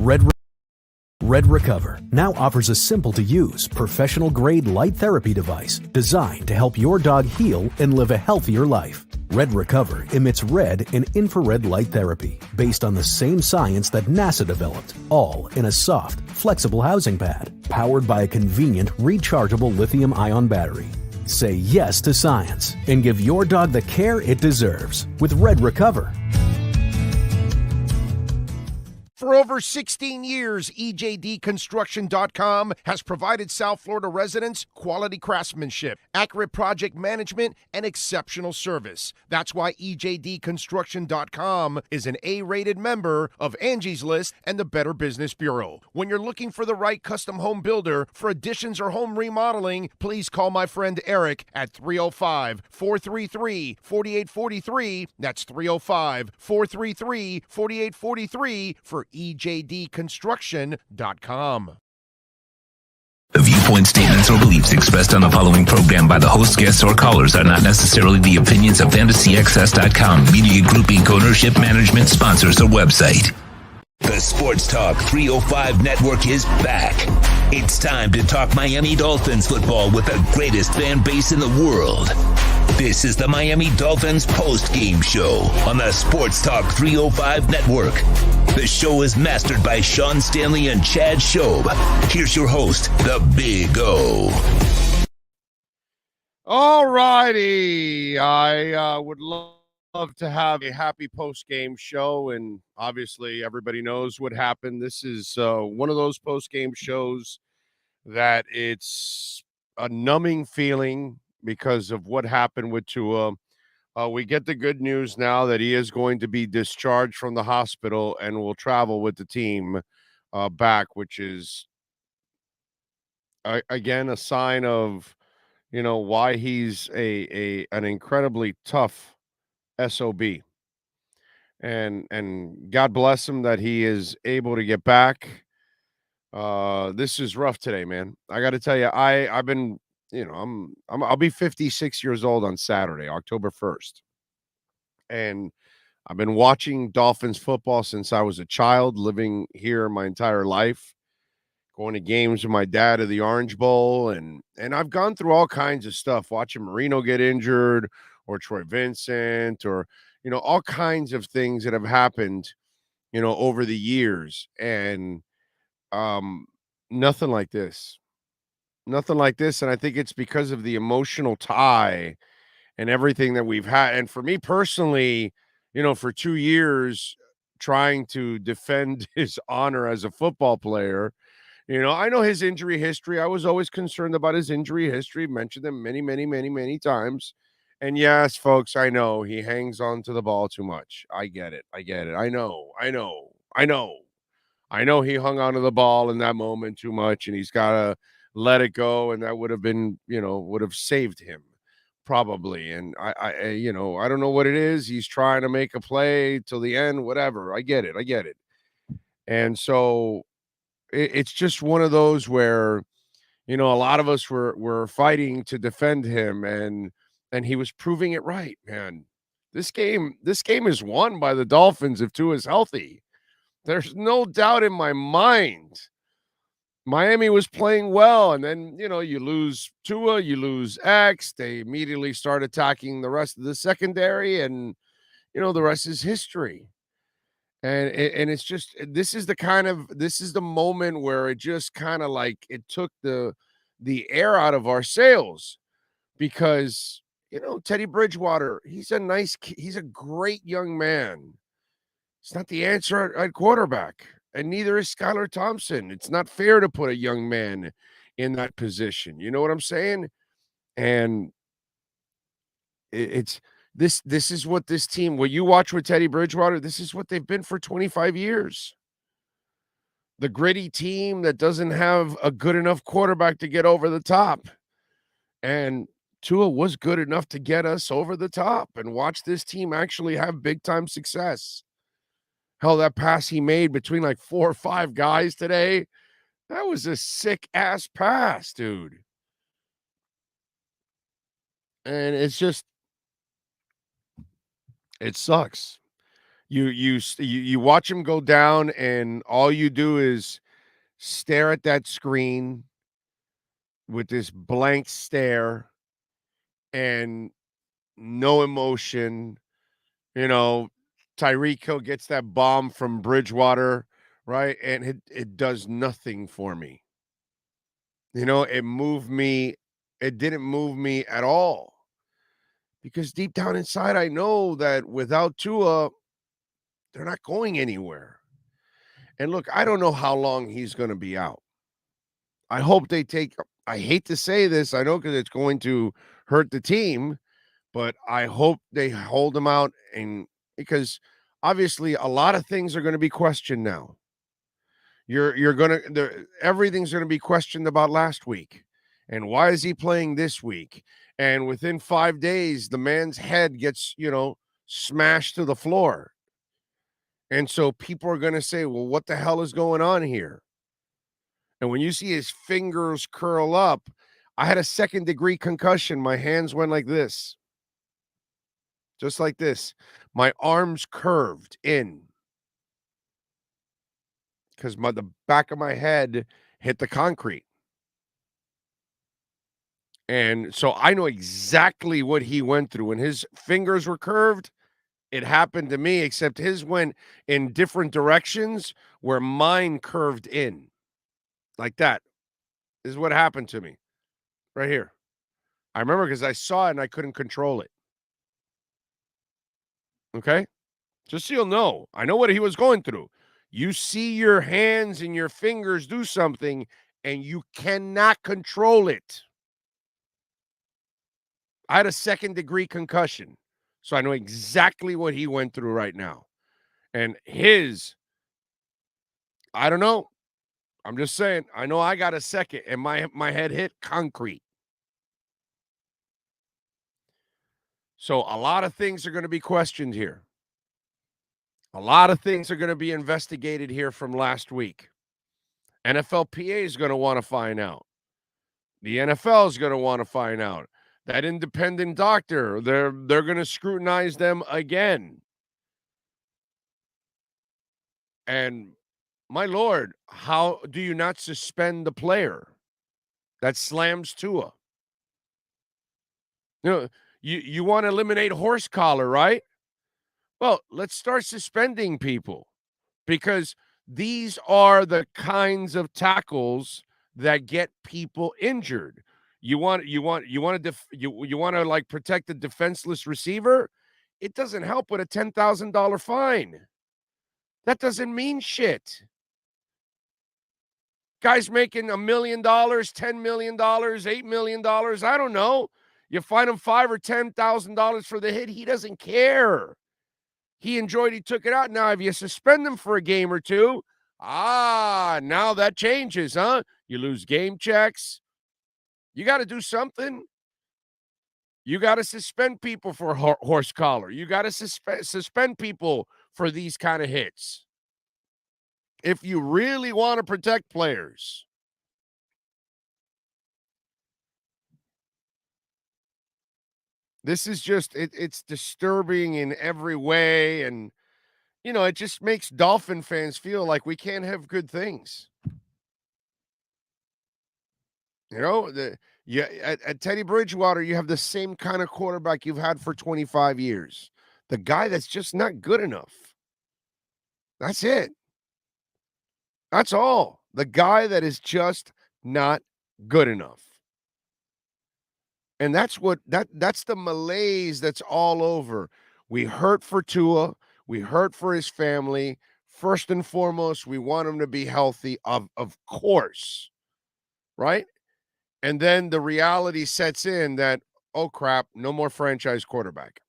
Red Recover now offers a simple-to-use, professional-grade light therapy device designed to help your dog heal and live a healthier life. Red Recover emits red and infrared light therapy based on the same science that NASA developed, all in a soft, flexible housing pad powered by a convenient, rechargeable lithium-ion battery. Say yes to science and give your dog the care it deserves with Red Recover. For over 16 years, EJDConstruction.com has provided South Florida residents quality craftsmanship, accurate project management, and exceptional service. That's why EJDConstruction.com is an A-rated member of Angie's List and the Better Business Bureau. When you're looking for the right custom home builder for additions or home remodeling, please call my friend Eric at 305-433-4843. That's 305-433-4843 for EJDConstruction.com. The viewpoint, statements, or beliefs expressed on the following program by the host, guests, or callers are not necessarily the opinions of FantasyXS.com, Media Group Inc. ownership, management, sponsors, or website. The Sports Talk 305 Network is back. It's time to talk Miami Dolphins football with the greatest fan base in the world. This is the Miami Dolphins Postgame Show on the Sports Talk 305 Network. The show is mastered by Sean Stanley and Chad Shobe. Here's your host, the Big O. All righty. I would love to have a happy post-game show, and obviously everybody knows what happened. This is one of those post-game shows that it's a numbing feeling because of what happened with Tua. We get the good news now that he is going to be discharged from the hospital and will travel with the team back, which is, again, a sign of, why he's an incredibly tough SOB. And God bless him that he is able to get back. This is rough today, man. I got to tell you, I've been, I'll be 56 years old on Saturday, October 1st. And I've been watching Dolphins football since I was a child, living here my entire life, going to games with my dad at the Orange Bowl. And I've gone through all kinds of stuff, watching Marino get injured or Troy Vincent or, all kinds of things that have happened, over the years. And nothing like this. Nothing like this. And I think it's because of the emotional tie and everything that we've had. And for me personally, for 2 years trying to defend his honor as a football player, I know his injury history. I was always concerned about his injury history, mentioned them many, many, many, many times. And yes, folks, I know he hangs on to the ball too much. I get it. I know he hung onto the ball in that moment too much, and he's got to let it go. And that would have been, would have saved him. Probably. And I don't know what it is. He's trying to make a play till the end, whatever. I get it. And so it's just one of those where, a lot of us were fighting to defend him, and he was proving it right, man. This game is won by the Dolphins if Tua is healthy. There's no doubt in my mind. Miami was playing well, and then, you lose Tua, you lose X. They immediately start attacking the rest of the secondary, and, the rest is history. And it's just, this is the moment where it just kind of like it took the air out of our sails, because, Teddy Bridgewater, he's a great young man. It's not the answer at quarterback. And neither is Skylar Thompson. It's not fair to put a young man in that position. You know what I'm saying? And it's this is what this team, what you watch with Teddy Bridgewater, this is what they've been for 25 years. The gritty team that doesn't have a good enough quarterback to get over the top. And Tua was good enough to get us over the top and watch this team actually have big time success. Hell, that pass he made between like 4 or 5 guys today, that was a sick-ass pass, dude. And it's just, it sucks. You watch him go down, and all you do is stare at that screen with this blank stare and no emotion. You know, Tyreek Hill gets that bomb from Bridgewater, right? And it does nothing for me. You know, it moved me. It didn't move me at all. Because deep down inside, I know that without Tua, they're not going anywhere. And look, I don't know how long he's going to be out. I hope they take, I hate to say this, I know because it's going to hurt the team, but I hope they hold him out, and because obviously a lot of things are going to be questioned now. You're going to, everything's going to be questioned about last week. And why is he playing this week? And within 5 days, the man's head gets, smashed to the floor. And so people are going to say, well, what the hell is going on here? And when you see his fingers curl up, I had a second-degree concussion. My hands went like this. Just like this. My arms curved in. Because the back of my head hit the concrete. And so I know exactly what he went through. When his fingers were curved, it happened to me, except his went in different directions where mine curved in. Like that. This is what happened to me. Right here. I remember because I saw it and I couldn't control it. Okay? Just so you'll know. I know what he was going through. You see your hands and your fingers do something and you cannot control it. I had a second-degree concussion, so I know exactly what he went through right now. And I don't know. I'm just saying, I know I got a second, and my head hit concrete. So a lot of things are going to be questioned here. A lot of things are going to be investigated here from last week. NFLPA is going to want to find out. The NFL is going to want to find out. That independent doctor, they're going to scrutinize them again. And my Lord, how do you not suspend the player that slams Tua? You want to eliminate horse collar, right? Well, let's start suspending people, because these are the kinds of tackles that get people injured. You want to like protect the defenseless receiver? It doesn't help with a $10,000 fine. That doesn't mean shit. Guys making $1 million, $10 million, $8 million, I don't know. You fine him $5,000 or $10,000 for the hit, he doesn't care. He enjoyed, he took it out. Now, if you suspend him for a game or two, now that changes, huh? You lose game checks. You got to do something. You got to suspend people for horse collar. You got to suspend people for these kind of hits. If you really want to protect players. This is just, it's disturbing in every way. And, it just makes Dolphin fans feel like we can't have good things. At Teddy Bridgewater, you have the same kind of quarterback you've had for 25 years. The guy that's just not good enough. That's it. That's all. The guy that is just not good enough. And that's the malaise that's all over. We hurt for Tua. We hurt for his family. First and foremost, we want him to be healthy, of course. Right? And then the reality sets in that, oh, crap, no more franchise quarterback.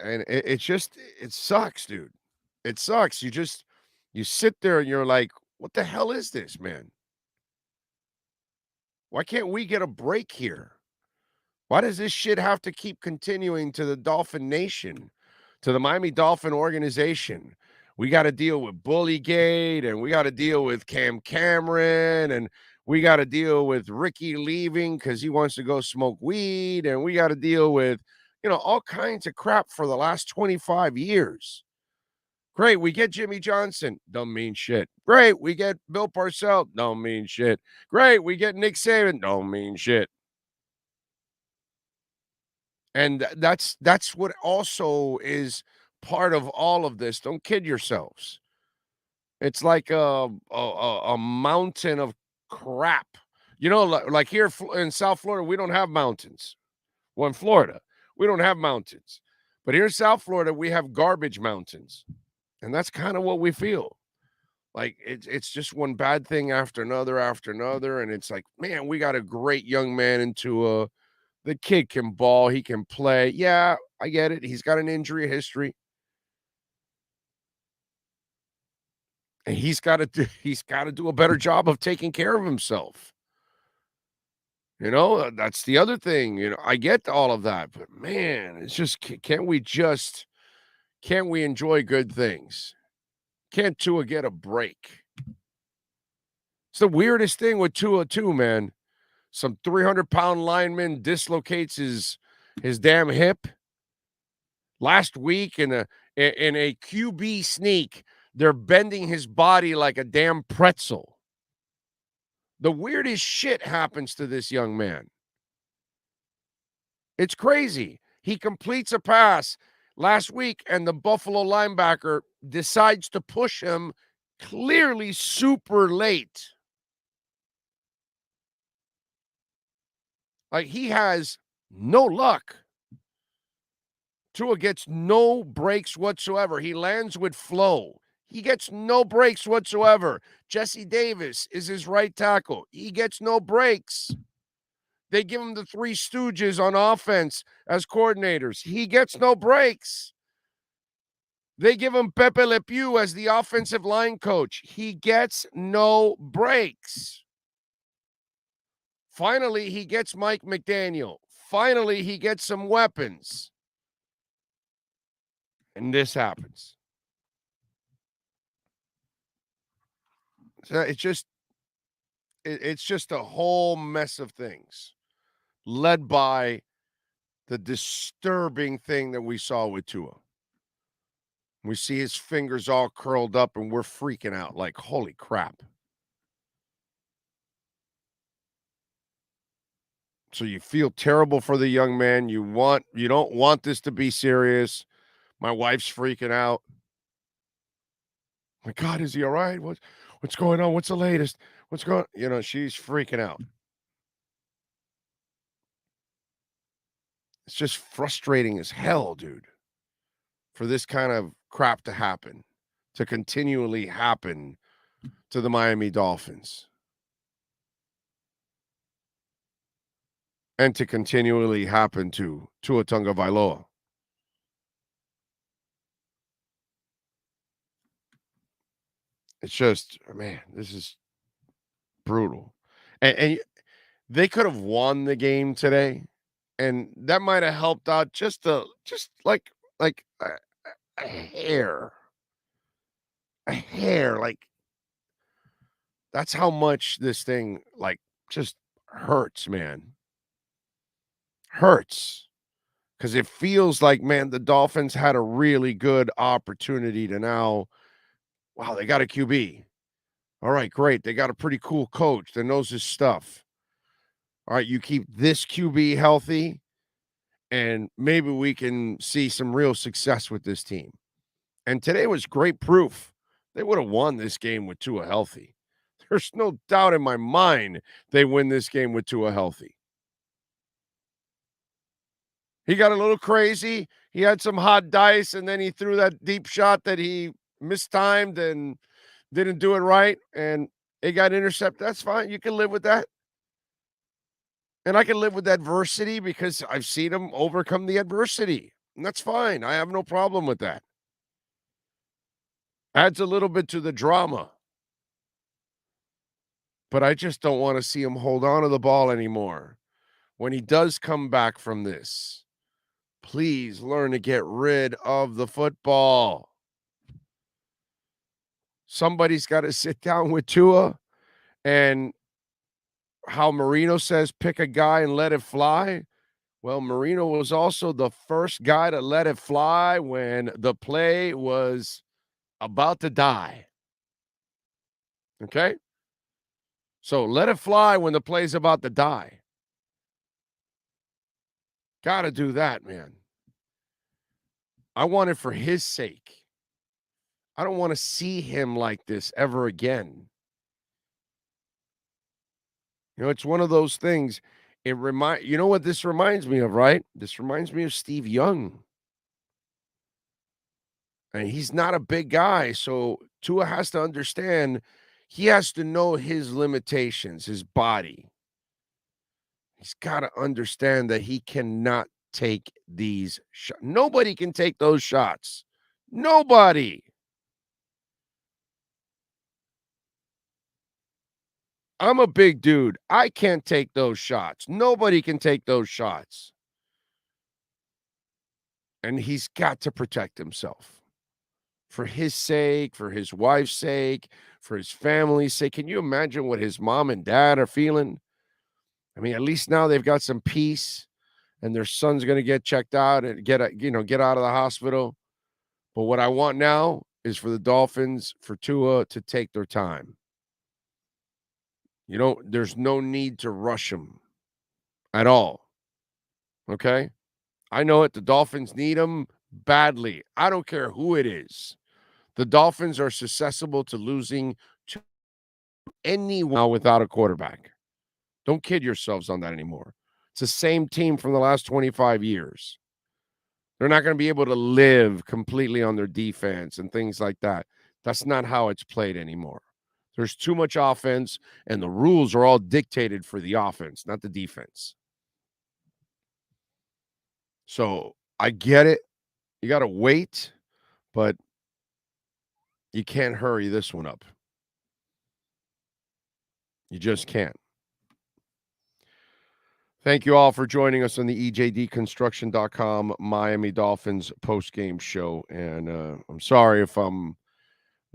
And it sucks, dude. It sucks. You sit there and you're like, what the hell is this, man? Why can't we get a break here? Why does this shit have to keep continuing to the Dolphin Nation, to the Miami Dolphin organization? We got to deal with Bullygate, and we got to deal with Cam Cameron, and We got to deal with Ricky leaving because he wants to go smoke weed. And we got to deal with, all kinds of crap for the last 25 years. Great, we get Jimmy Johnson. Don't mean shit. Great, we get Bill Parcells. Don't mean shit. Great, we get Nick Saban. Don't mean shit. And that's what also is part of all of this. Don't kid yourselves. It's like a mountain of crap. Like here in South Florida, we don't have mountains. Well, in Florida, we don't have mountains. But here in South Florida, we have garbage mountains. And that's kind of what we feel. Like it's just one bad thing after another. And it's like, man, we got a great young man into the kid can ball, he can play. Yeah, I get it. He's got an injury history. And he's got to do a better job of taking care of himself. That's the other thing. I get all of that, but man, it's just can't we enjoy good things? Can't Tua get a break? It's the weirdest thing with Tua too, man. Some 300-pound lineman dislocates his damn hip. Last week in a QB sneak, they're bending his body like a damn pretzel. The weirdest shit happens to this young man. It's crazy. He completes a pass last week, and the Buffalo linebacker decides to push him clearly super late. Like, he has no luck. Tua gets no breaks whatsoever. He lands with flow. He gets no breaks whatsoever. Jesse Davis is his right tackle. He gets no breaks. They give him the Three Stooges on offense as coordinators. He gets no breaks. They give him Pepe Le Pew as the offensive line coach. He gets no breaks. Finally, he gets Mike McDaniel. Finally, he gets some weapons. And this happens. So it's just a whole mess of things, led by the disturbing thing that we saw with Tua. We see his fingers all curled up, and we're freaking out like, holy crap. So you feel terrible for the young man. You don't want this to be serious. My wife's freaking out. My God, is he all right? What's going on? What's the latest? What's going on? She's freaking out. It's just frustrating as hell, dude, for this kind of crap to happen, to continually happen to the Miami Dolphins. And to continually happen to Tua Tagovailoa. It's just, man, this is brutal. And they could have won the game today, and that might have helped out just like a hair. A hair. Like, that's how much this thing, like, just hurts, man. Hurts. Because it feels like, man, the Dolphins had a really good opportunity to now, wow, they got a QB. All right, great. They got a pretty cool coach that knows his stuff. All right, you keep this QB healthy, and maybe we can see some real success with this team. And today was great proof. They would have won this game with Tua healthy. There's no doubt in my mind they win this game with Tua healthy. He got a little crazy. He had some hot dice, and then he threw that deep shot that he mistimed and didn't do it right, and it got intercepted. That's fine. You can live with that. And I can live with adversity because I've seen him overcome the adversity. And that's fine. I have no problem with that. Adds a little bit to the drama. But I just don't want to see him hold on to the ball anymore. When he does come back from this, please learn to get rid of the football. Somebody's got to sit down with Tua and how Marino says pick a guy and let it fly. Well, Marino was also the first guy to let it fly when the play was about to die. Okay? So let it fly when the play's about to die. Got to do that, man. I want it for his sake. I don't want to see him like this ever again. You know, it's one of those things. You know what this reminds me of, right? This reminds me of Steve Young. And he's not a big guy, so Tua has to understand he has to know his limitations, his body. He's got to understand that he cannot take these shots. Nobody can take those shots. Nobody. I'm a big dude. I can't take those shots. Nobody can take those shots. And he's got to protect himself. For his sake, for his wife's sake, for his family's sake. Can you imagine what his mom and dad are feeling? I mean, at least now they've got some peace and their son's going to get checked out and get out of the hospital. But what I want now is for the Dolphins, for Tua to take their time. There's no need to rush him at all. Okay? I know it. The Dolphins need him badly. I don't care who it is. The Dolphins are susceptible to losing to anyone without a quarterback. Don't kid yourselves on that anymore. It's the same team from the last 25 years. They're not going to be able to live completely on their defense and things like that. That's not how it's played anymore. There's too much offense, and the rules are all dictated for the offense, not the defense. So I get it. You got to wait, but you can't hurry this one up. You just can't. Thank you all for joining us on the EJDconstruction.com Miami Dolphins postgame show. And I'm sorry if I'm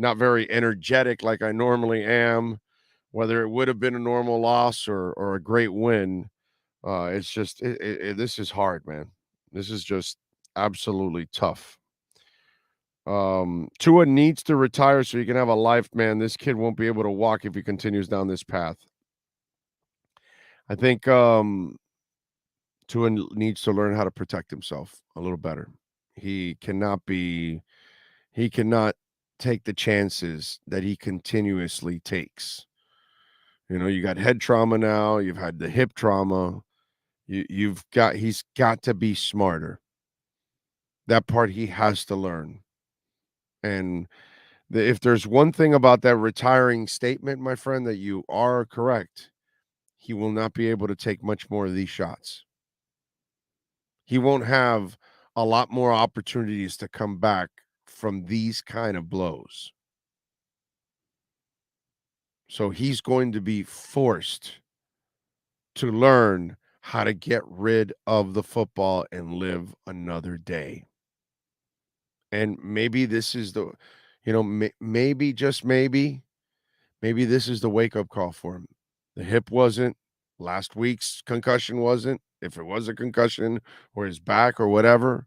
not very energetic like I normally am, whether it would have been a normal loss or a great win. It's just, this is hard, man. This is just absolutely tough. Tua needs to retire so he can have a life, man. This kid won't be able to walk if he continues down this path. I think Tua needs to learn how to protect himself a little better. He cannot take the chances that he continuously takes. You got head trauma now. You've had the hip trauma. He's got to be smarter. That part he has to learn. And if there's one thing about that retiring statement, my friend, that you are correct, he will not be able to take much more of these shots. He won't have a lot more opportunities to come back from these kind of blows. So he's going to be forced to learn how to get rid of the football and live another day. And maybe this is maybe just maybe this is the wake-up call for him. The hip wasn't. Last week's concussion wasn't. If it was a concussion or his back or whatever.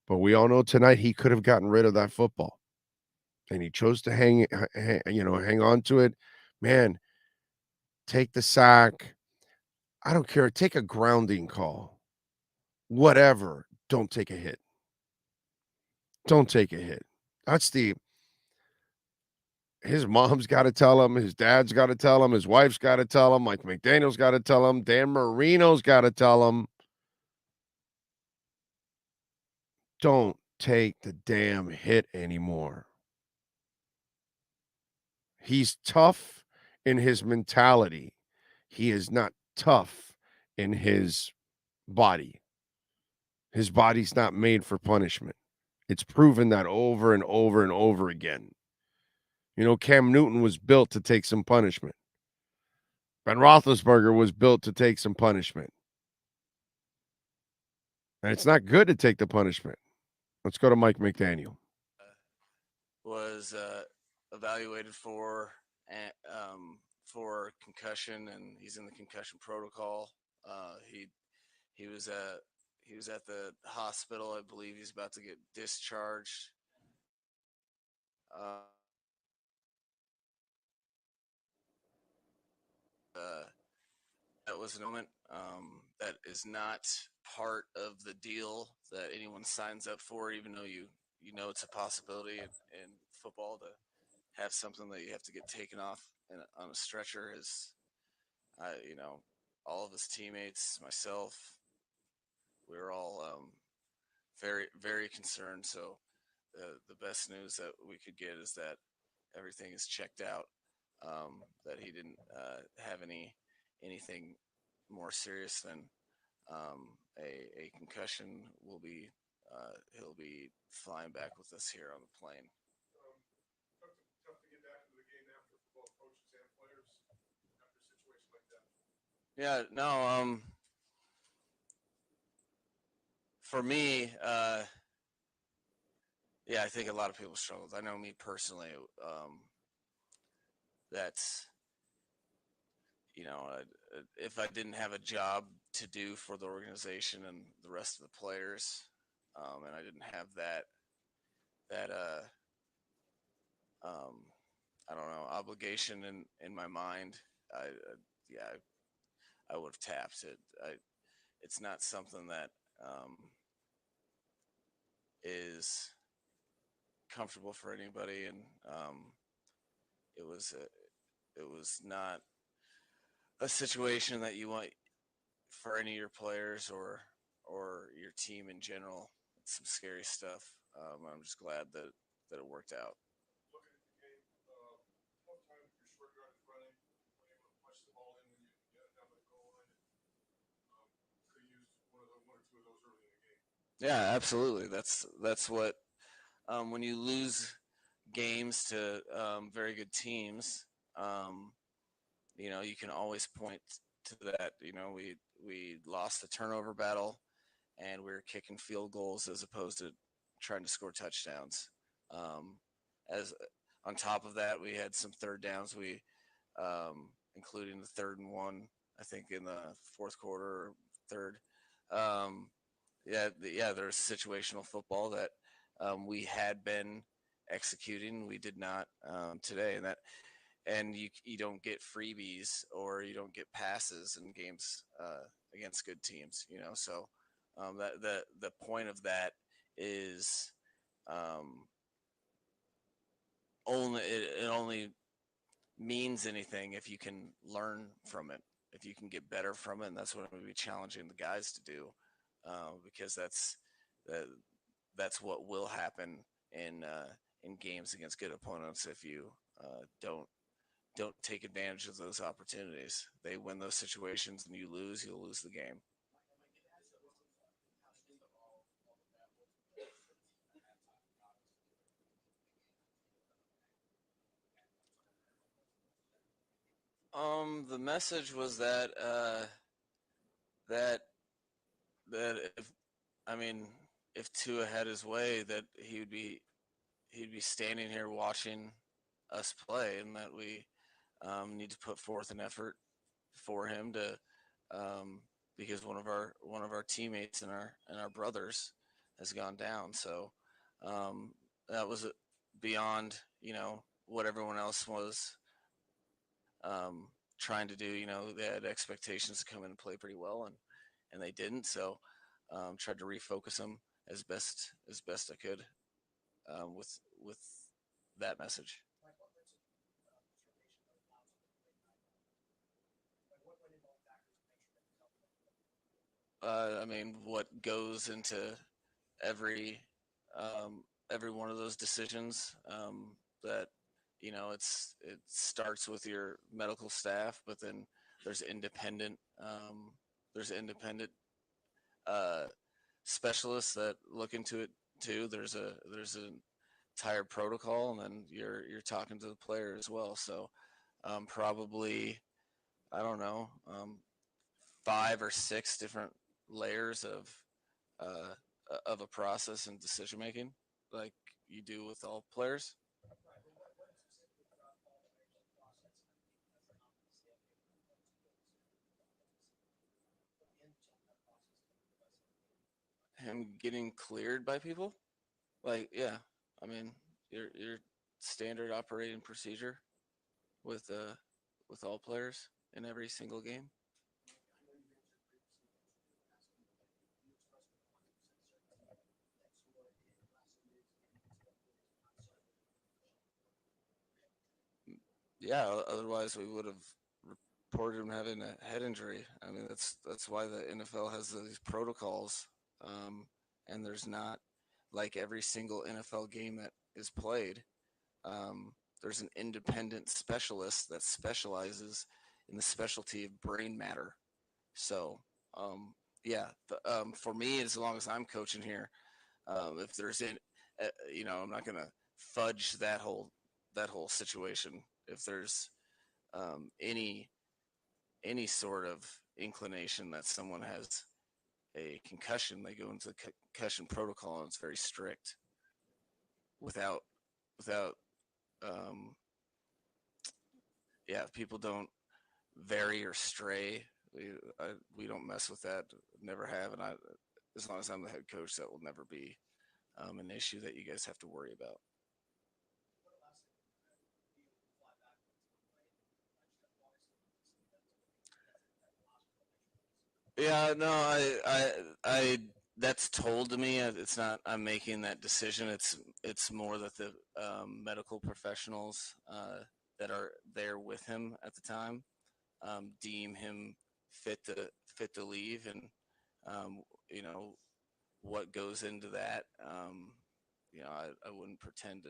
But we all know tonight he could have gotten rid of that football. And he chose to hang on to it. Man, take the sack. I don't care. Take a grounding call. Whatever. Don't take a hit. Don't take a hit. His mom's got to tell him. His dad's got to tell him. His wife's got to tell him. Mike McDaniel's got to tell him. Dan Marino's got to tell him. Don't take the damn hit anymore. He's tough in his mentality. He is not tough in his body. His body's not made for punishment. It's proven that over and over and over again. Cam Newton was built to take some punishment. Ben Roethlisberger was built to take some punishment. And it's not good to take the punishment. Let's go to Mike McDaniel. Was evaluated for for concussion, and he's in the concussion protocol. He was at the hospital. I believe he's about to get discharged. That was a moment that is not part of the deal that anyone signs up for, even though you know it's a possibility in football to have something that you have to get taken off on a stretcher. Is all of his teammates, myself, we were all very, very concerned. So the best news that we could get is that everything is checked out, that he didn't have anything more serious than a concussion. He'll be flying back with us here on the plane. Tough to get back into the game after for both coaches and players after a situation like that. Yeah, no. For me, I think a lot of people struggled. I know me personally. That's if I didn't have a job to do for the organization and the rest of the players, and I didn't have that I don't know, obligation in my mind, I would have tapped it. It's not something that is comfortable for anybody, and it was not a situation that you want for any of your players or your team in general. It's some scary stuff. I'm just glad that it worked out. Looking at the game, what time your short yard is running, when able to punch the ball in when you get down to the goal line, could have used one or two of those early in the game. Yeah, absolutely. That's what when you lose games to very good teams, you can always point to that. We lost the turnover battle, and we were kicking field goals as opposed to trying to score touchdowns. As on top of that, we had some third downs. We, including the 3rd and 1, I think in the fourth quarter or third. There's situational football that we had been executing. We did not today, and you don't get freebies or you don't get passes in games against good teams. So that the point of that is only means anything if you can learn from it, if you can get better from it, and that's what I'm going to be challenging the guys to do, because that's what will happen in games against good opponents if you don't take advantage of those opportunities. They win those situations and you'll lose the game. The message was that if Tua had his way, that he'd be standing here watching us play, and that we need to put forth an effort for him to because one of our teammates and our brothers has gone down. So that was beyond what everyone else was trying to do. They had expectations to come in and play pretty well, and they didn't. So tried to refocus them as best I could with that message. What goes into every one of those decisions, that it starts with your medical staff, but then there's independent specialists that look into it too. There's an entire protocol, and then you're talking to the player as well. So probably, I don't know, 5 or 6 different layers of a process and decision making, like you do with all players. him getting cleared by people. Like, yeah, I mean, your standard operating procedure with all players in every single game. Yeah, otherwise we would have reported him having a head injury. I mean, that's why the NFL has these protocols, and there's not like every single NFL game that is played. There's an independent specialist that specializes in the specialty of brain matter. So, yeah, for me, as long as I'm coaching here, if there's I'm not gonna fudge that whole situation. If there's any sort of inclination that someone has a concussion, they go into the concussion protocol, and it's very strict. Without if people don't vary or stray, we don't mess with that. Never have, and as long as I'm the head coach, that will never be an issue that you guys have to worry about. Yeah, no, I that's told to me. It's not I'm making that decision. It's more that the medical professionals that are there with him at the time deem him fit to leave, and um, you know what goes into that. I wouldn't pretend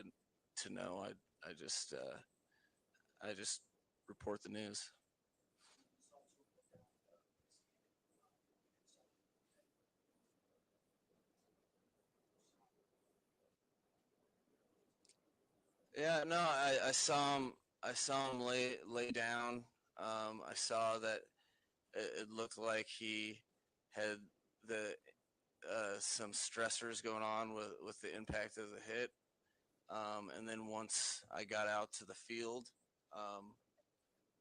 to know. I just report the news. Yeah, no, I saw him. I saw him lay down. I saw that it looked like he had the some stressors going on with the impact of the hit. And then once I got out to the field, um,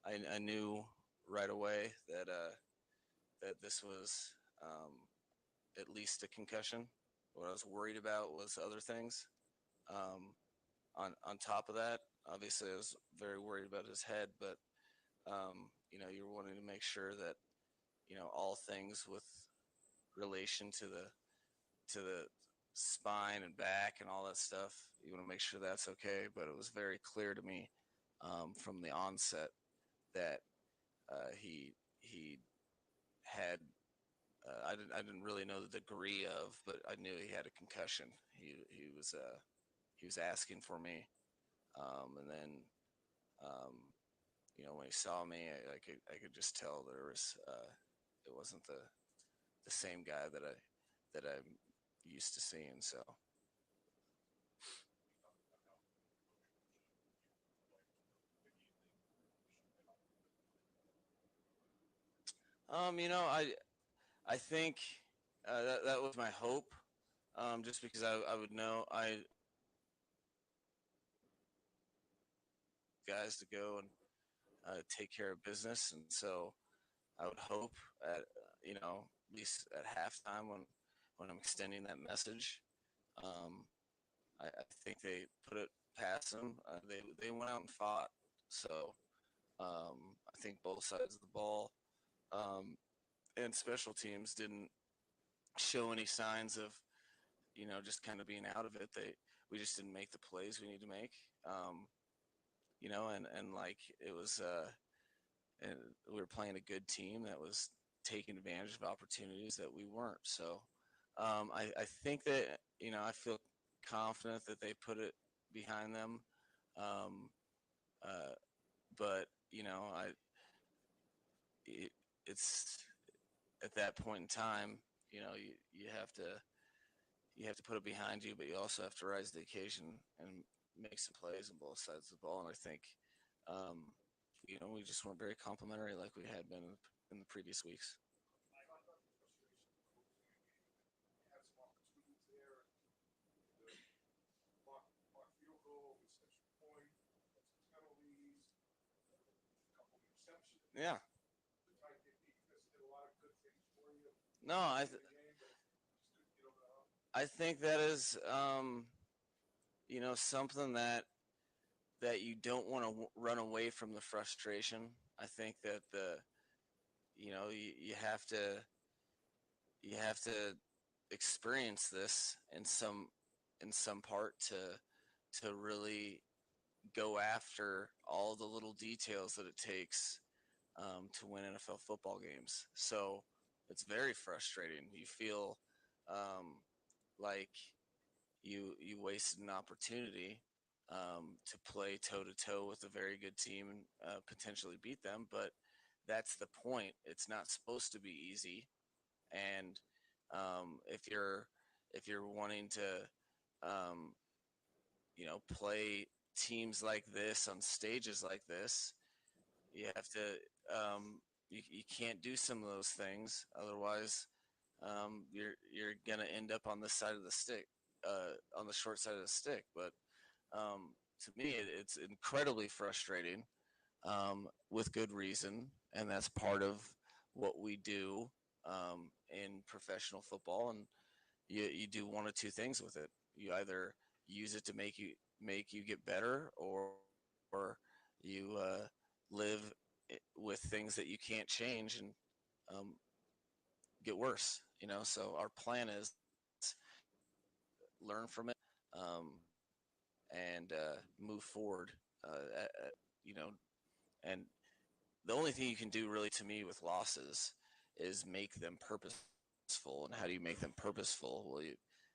I knew right away that this was at least a concussion. What I was worried about was other things. Um, on top of that, obviously, I was very worried about his head, but you're wanting to make sure that all things with relation to the spine and back and all that stuff. You want to make sure that's okay. But it was very clear to me from the onset that he had. I didn't really know the degree of, but I knew he had a concussion. He was asking for me, and then when he saw me, I could just tell it wasn't the same guy that I'm used to seeing. So. I think that was my hope. Just because I would know guys to go and take care of business, and so I would hope at least at halftime when I'm extending that message, um, I think they put it past them. They went out and fought, so I think both sides of the ball and special teams didn't show any signs of just kind of being out of it. We just didn't make the plays we need to make. And like it was, and we were playing a good team that was taking advantage of opportunities that we weren't. So I think that I feel confident that they put it behind them. Um, but it's at that point in time, you have to put it behind you, but you also have to rise to the occasion and make some plays on both sides of the ball. And I think, we just weren't very complimentary like we had been in the previous weeks. Yeah. No, I think that is, something that you don't want to run away from the frustration. I think that you have to experience this in some part to really go after all the little details that it takes to win NFL football games. So it's very frustrating. You feel like you wasted an opportunity to play toe to toe with a very good team and potentially beat them. But that's the point. It's not supposed to be easy. And if you're wanting to play teams like this on stages like this, you have to you can't do some of those things. Otherwise, you're gonna end up on this side of the stick, on the short side of the stick. But to me, it's incredibly frustrating, with good reason, and that's part of what we do in professional football. And you do one of two things with it. You either use it to make you get better, or you live with things that you can't change and get worse. So our plan is learn from it, and move forward. You know, and the only thing you can do really to me with losses is make them purposeful. And how do you make them purposeful? Well,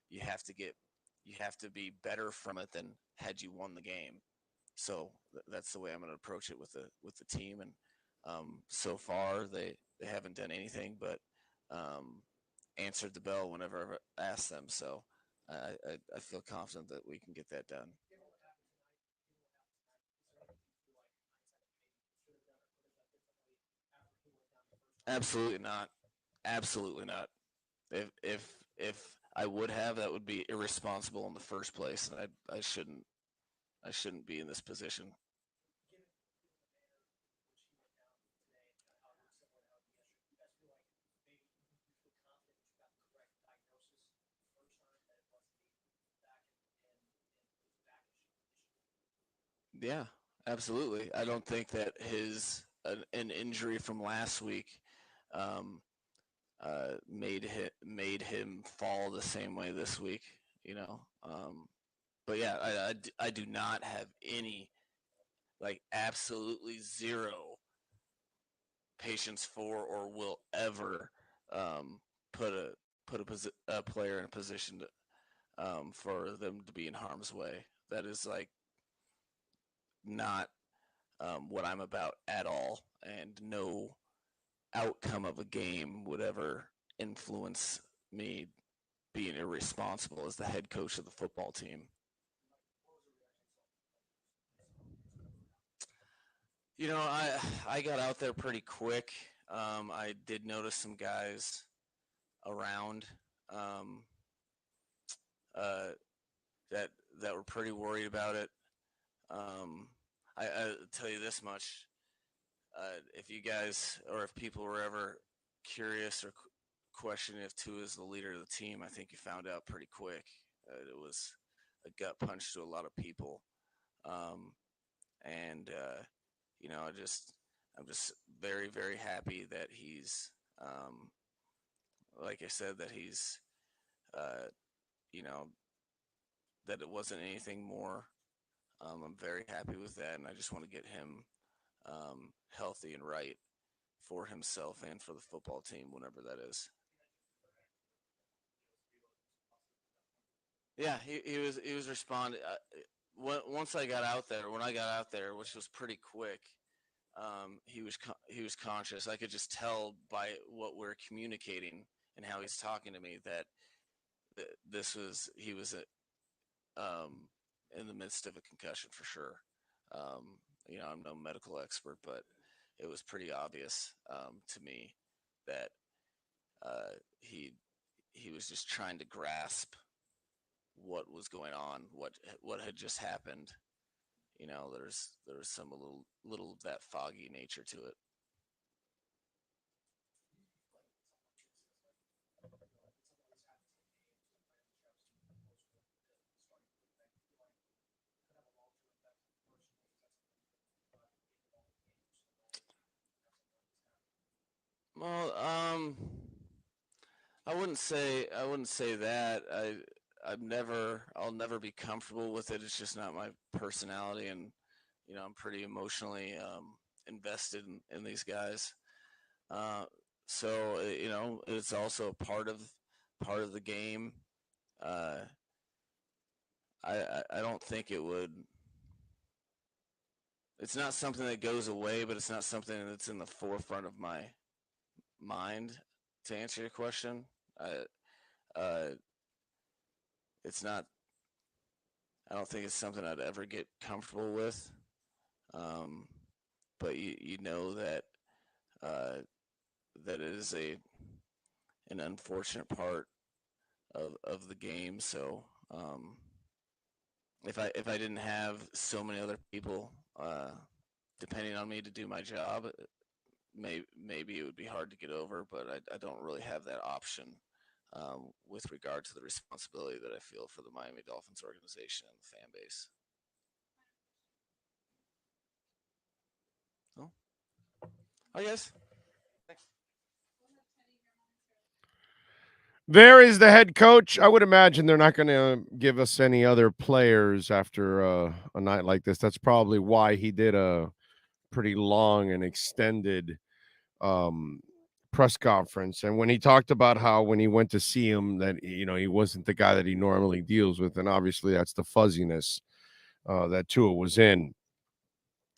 you have to be better from it than had you won the game. So that's the way I'm going to approach it with the team. And so far they haven't done anything but answered the bell whenever I asked them. So I feel confident that we can get that done. Absolutely not. Absolutely not. If I would have, that would be irresponsible in the first place, and I shouldn't be in this position. Yeah, absolutely. I don't think that an injury from last week um, made him fall the same way this week. But yeah, I do not have any, like, absolutely zero patience for or will ever put a player in a position for them to be in harm's way. That is like not what I'm about at all, and no outcome of a game would ever influence me being irresponsible as the head coach of the football team. I got out there pretty quick. I did notice some guys around um, uh, that were pretty worried about it. Um, I tell you this much: if you guys, or if people were ever curious or questioning if Tua is the leader of the team, I think you found out pretty quick. It was a gut punch to a lot of people, and I'm just very, very happy that he's, like I said, that he's, uh, you know, that it wasn't anything more. I'm very happy with that, and I just want to get him healthy and right for himself and for the football team, whenever that is. Yeah, he was responding. Once I got out there, when I got out there, which was pretty quick, he was conscious. I could just tell by what we're communicating and how he's talking to me that he was in the midst of a concussion for sure. I'm no medical expert, but it was pretty obvious to me that uh, he he was just trying to grasp what was going on, what had just happened. There's some little of that foggy nature to it. Well, I wouldn't say that. I'll never be comfortable with it. It's just not my personality, and I'm pretty emotionally invested in these guys. So it's also part of the game. I don't think it would. It's not something that goes away, but it's not something that's in the forefront of my mind. To answer your question, it's not. I don't think it's something I'd ever get comfortable with. But you know that that it is an unfortunate part of the game. So if I didn't have so many other people depending on me to do my job, maybe it would be hard to get over. But I don't really have that option with regard to the responsibility that I feel for the Miami Dolphins organization and the fan base. Oh yes. There is the head coach. I would imagine they're not going to give us any other players after a night like this. That's probably why he did a pretty long and extended press conference. And when he talked about how when he went to see him that he wasn't the guy that he normally deals with, and obviously that's the fuzziness that Tua was in.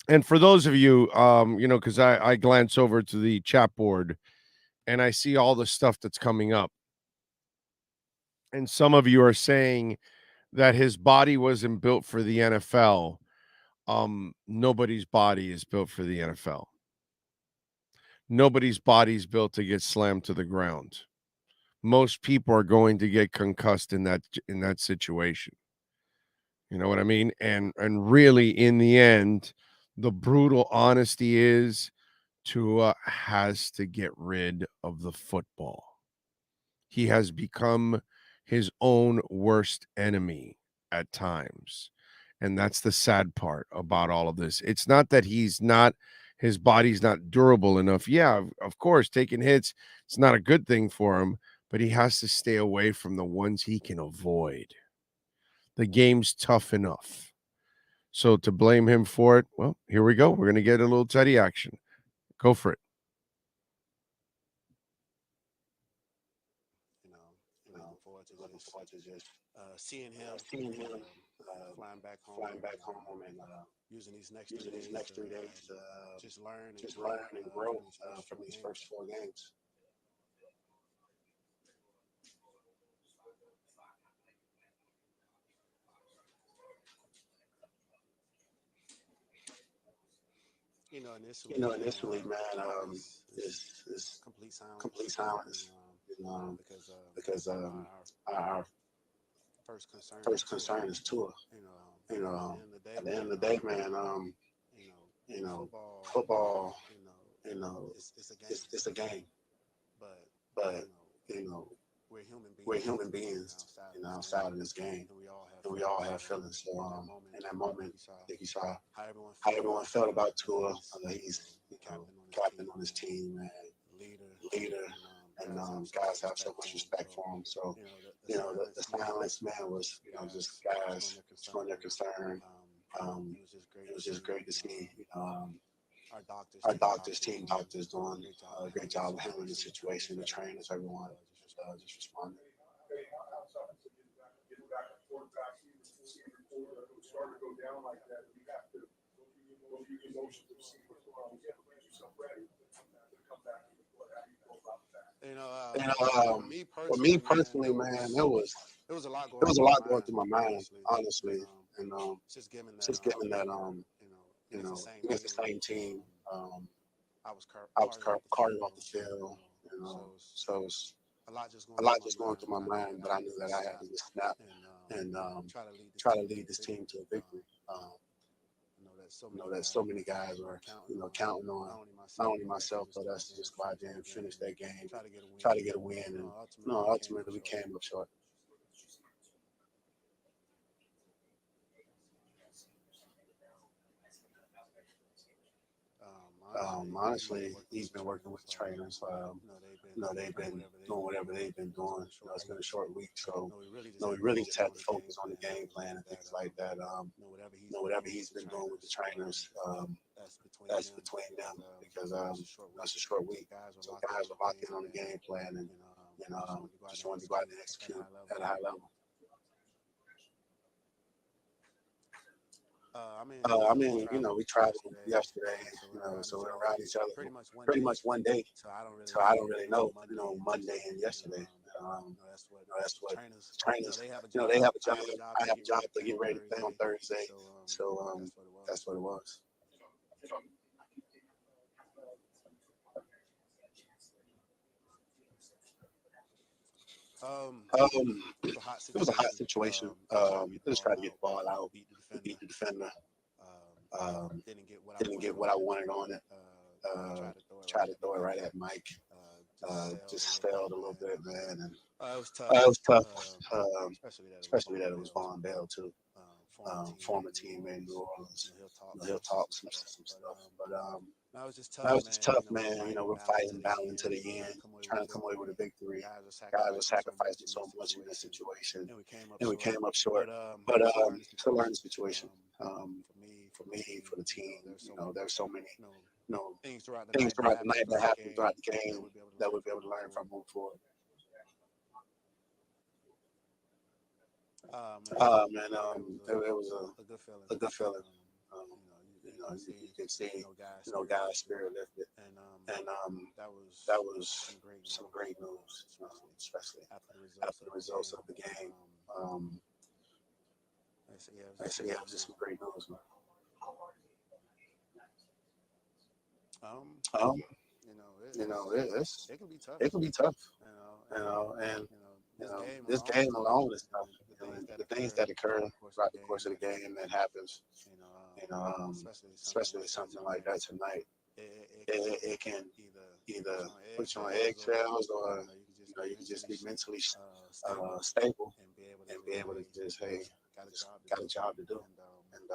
And for those of you, because I glance over to the chat board and I see all the stuff that's coming up. And some of you are saying that his body wasn't built for the NFL. Nobody's body is built for the NFL. Nobody's body is built to get slammed to the ground. Most people are going to get concussed in that situation. You know what I mean? And really, in the end, the brutal honesty is Tua has to get rid of the football. He has become his own worst enemy at times. And that's the sad part about all of this. It's not that his body's not durable enough. Yeah, of course, taking hits, it's not a good thing for him, but he has to stay away from the ones he can avoid. The game's tough enough. So to blame him for it, well, here we go. We're going to get a little Teddy action. Go for it. Looking forward to just seeing him flying back home, and using these next 3 days to just learn and grow from these first 4 games. Initially, man, is complete silence, because our first concern is Tua. At the end of the day, man, football, it's a game, but we're human beings, outside of this game, and we all have feelings. So in that moment, I think you saw how everyone felt about Tua. He's captain on his team, and leader, and guys have so much respect for him. So the silence, man, was just guys showing their concern. It was just great to see. Our doctors doing a great job of handling the situation. The trainers, everyone, just responded. For me personally, man, it was a lot going through my mind, honestly, and just given that against the same team, I was carting off the field, so it's a lot just going through my mind. But I knew that I had to just snap and try to lead this team to a victory. That so many guys are counting on not only myself but us to just go out there and finish that game, try to get a win, and ultimately we came up short. Honestly, he's been working with the trainers. They've been doing whatever they've been doing. It's been a short week, so we really just have to focus on the game plan and things like that. Whatever he's been doing with the trainers, that's between them because that's a short week. So guys are locked in on the game plan and just wanted to go out and execute at a high level. We traveled yesterday, so we're around each other pretty much one day. So I don't really know, Monday and yesterday. That's what trainers, they have a job. I have a job to get ready to play on Thursday. So that's what it was. It was a hot situation. Just tried to get the ball out, beat the defender. Didn't get what I wanted on it. Tried to throw it right at Mike. Just failed a little bit, man. And it was tough, especially that it was Von Bell too, former teammate in New Orleans. He'll talk some stuff, but that was just tough, man. We're fighting, battling to the end, trying to come away with a victory. Guys were sacrificing so much in this situation, and we came up short. But to learn the situation, for me, for the team, there's so many, things throughout the night that happened throughout the game that we'll be able to learn from moving forward. It was a good feeling. You can see, guys' spirit lifted, and that was some great news, especially after the results of the game. It was just some great news, man. It can be tough, and this game alone is tough. The things that occur throughout the course of the game that happens, especially something like that tonight, it can either put you on eggshells or you can just be mentally stable and be able to just, hey, just got a job to do. And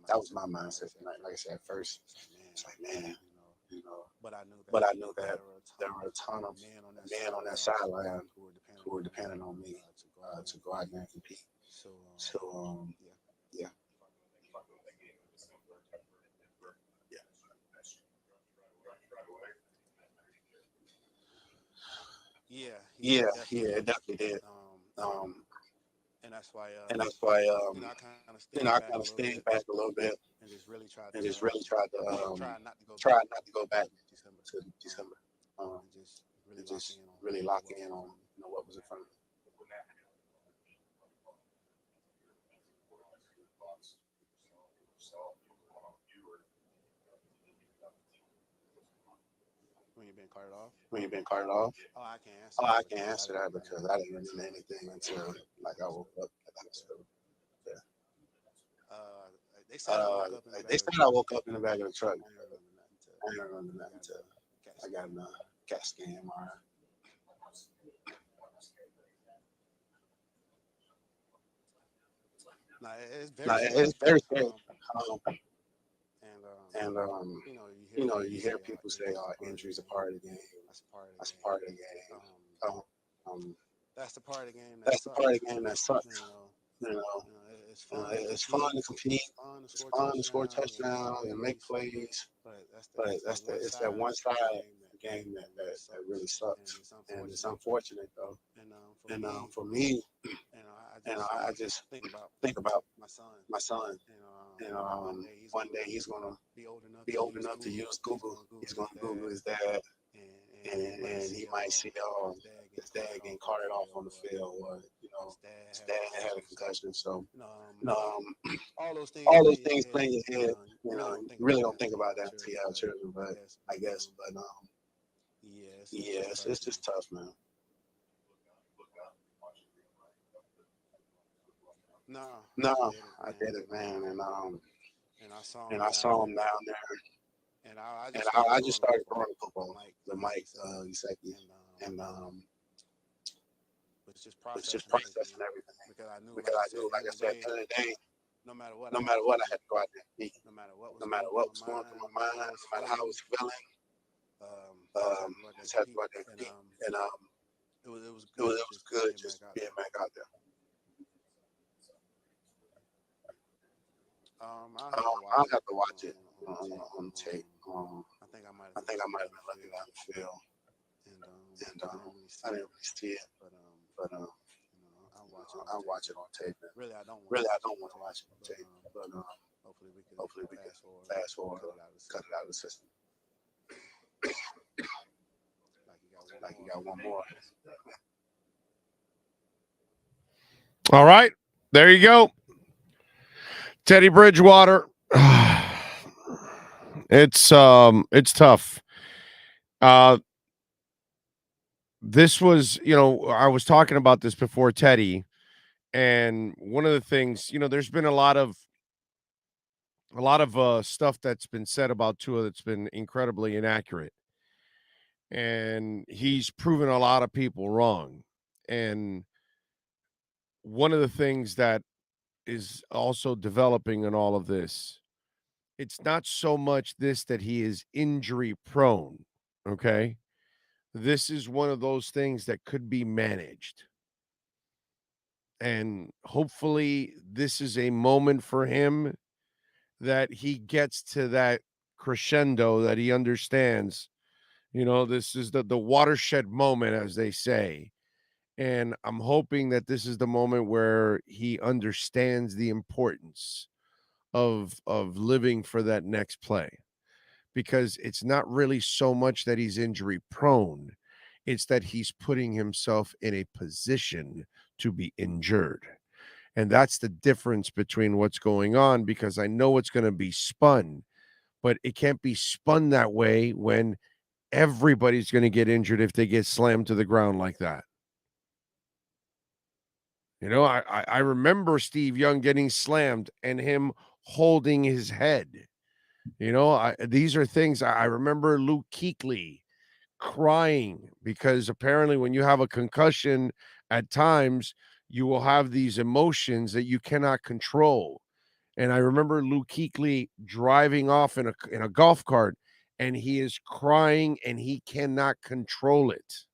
that was my mindset tonight. Like I said, at first, it's like, man, but I knew that there were a ton of men on that sideline who were depending on me to go out there and compete. So, yeah. Yeah, it definitely did. And that's why I kind of stayed back a little bit and just really tried not to go back to December. And just really lock in on what was in front of me. When you've been carted off? Oh, I can't answer that because I didn't remember anything until like I woke up at the hospital. Yeah. They said I woke up in the back of the truck. I didn't remember that until I got a CAT scan MRI. It's very scary. You hear people say, "Oh, injuries are part of the game." That's part of the game. That's the part of the game that sucks. It's fun to compete. It's fun to score touchdowns and make plays. But it's that one side of the game that really sucks. And it's unfortunate though. And for me, I just think about my son. One day he's gonna be old enough to use Google. He's gonna Google his dad, and he might see, oh, his dad getting carted off on the field, or his dad had a concussion. So, all those things play in your head. You really don't think about that until you have children. But I guess, it's just tough, man. No, I did it, man, and I saw him down there, and I just started throwing the football, the Mike Gesicki, and it's just processing everything because I knew, like I said, at the end of the day, no matter what, I had to go out there and beat. No matter what was going through my mind, no matter how I was feeling, I just had to go out there and beat. And it was good just being back out there. I'll have to watch it on tape. I think I might have been looking down the field, and I didn't really see it, but I'll watch it on tape. Really, I don't want to watch it on tape, but hopefully we can fast forward or cut it out of the system. Like you got one more. All right, there you go. Teddy Bridgewater. It's tough. This was, I was talking about this before Teddy, and one of the things, there's been a lot of stuff that's been said about Tua that's been incredibly inaccurate, and he's proven a lot of people wrong. And one of the things that is also developing in all of this, it's not so much this that he is injury prone, okay? This is one of those things that could be managed. And hopefully this is a moment for him that he gets to that crescendo that he understands. This is the watershed moment, as they say. And I'm hoping that this is the moment where he understands the importance of living for that next play, because it's not really so much that he's injury prone. It's that he's putting himself in a position to be injured. And that's the difference between what's going on, because I know it's going to be spun, but it can't be spun that way when everybody's going to get injured if they get slammed to the ground like that. I remember Steve Young getting slammed and him holding his head. These are things I remember. Luke Kuechly crying because apparently when you have a concussion, at times you will have these emotions that you cannot control. And I remember Luke Kuechly driving off in a golf cart, and he is crying and he cannot control it.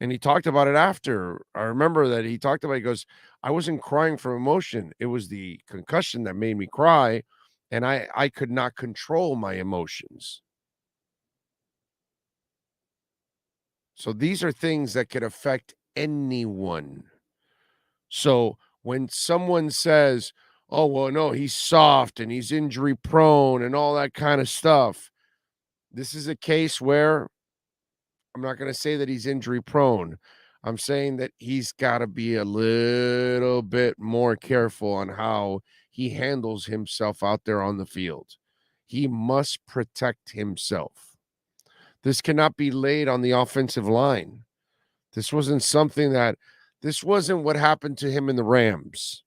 And he talked about it after. I remember that he talked about it. He goes, I wasn't crying from emotion. It was the concussion that made me cry, and I could not control my emotions. So these are things that could affect anyone. So when someone says, oh, well, no, he's soft and he's injury prone and all that kind of stuff, this is a case where I'm not going to say that he's injury prone. I'm saying that he's got to be a little bit more careful on how he handles himself out there on the field. He must protect himself. This cannot be laid on the offensive line. This wasn't what happened to him in the Rams.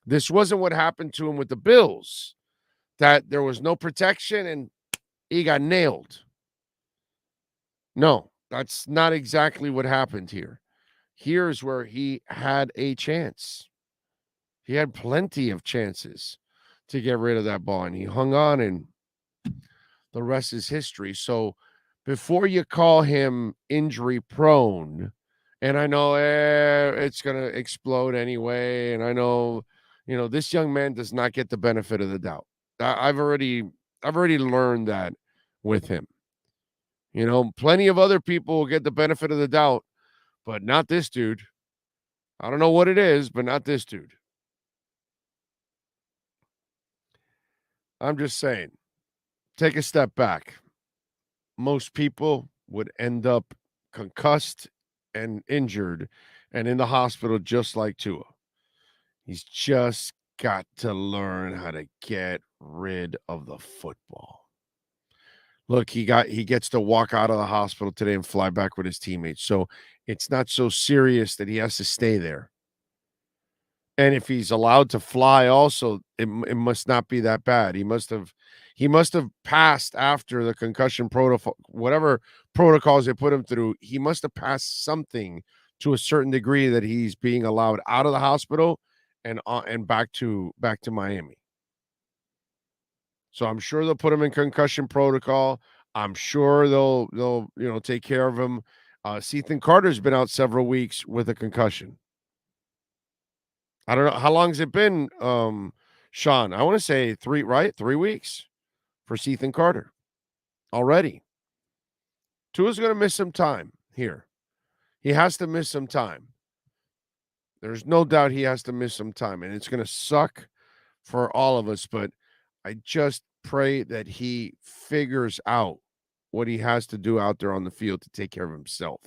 This wasn't what happened to him with the Bills, that there was no protection and he got nailed. No, that's not exactly what happened here. Here's where he had a chance. He had plenty of chances to get rid of that ball, and he hung on, and the rest is history. So before you call him injury prone, and I know it's going to explode anyway, and I know, this young man does not get the benefit of the doubt. I've already learned that with him. Plenty of other people will get the benefit of the doubt, but not this dude. I don't know what it is, but not this dude. I'm just saying, take a step back. Most people would end up concussed and injured and in the hospital just like Tua. He's just got to learn how to get rid of the football. Look, he gets to walk out of the hospital today and fly back with his teammates. So it's not so serious that he has to stay there. And if he's allowed to fly also, it must not be that bad. He must have passed after the concussion protocol, whatever protocols they put him through. He must have passed something to a certain degree that he's being allowed out of the hospital and back to Miami. So I'm sure they'll put him in concussion protocol. I'm sure they'll take care of him. Ethan Carter's been out several weeks with a concussion. I don't know how long has it been, Sean. I want to say 3 weeks for Ethan Carter already. Tua's going to miss some time here. He has to miss some time. There's no doubt he has to miss some time, and it's going to suck for all of us, but I just pray that he figures out what he has to do out there on the field to take care of himself.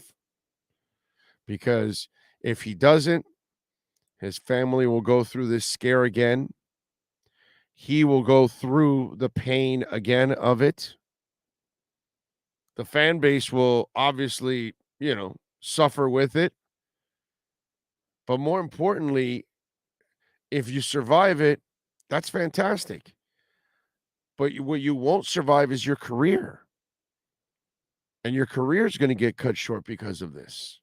Because if he doesn't, his family will go through this scare again. He will go through the pain again of it. The fan base will obviously, suffer with it. But more importantly, if you survive it, that's fantastic. But what you won't survive is your career. And your career is going to get cut short because of this.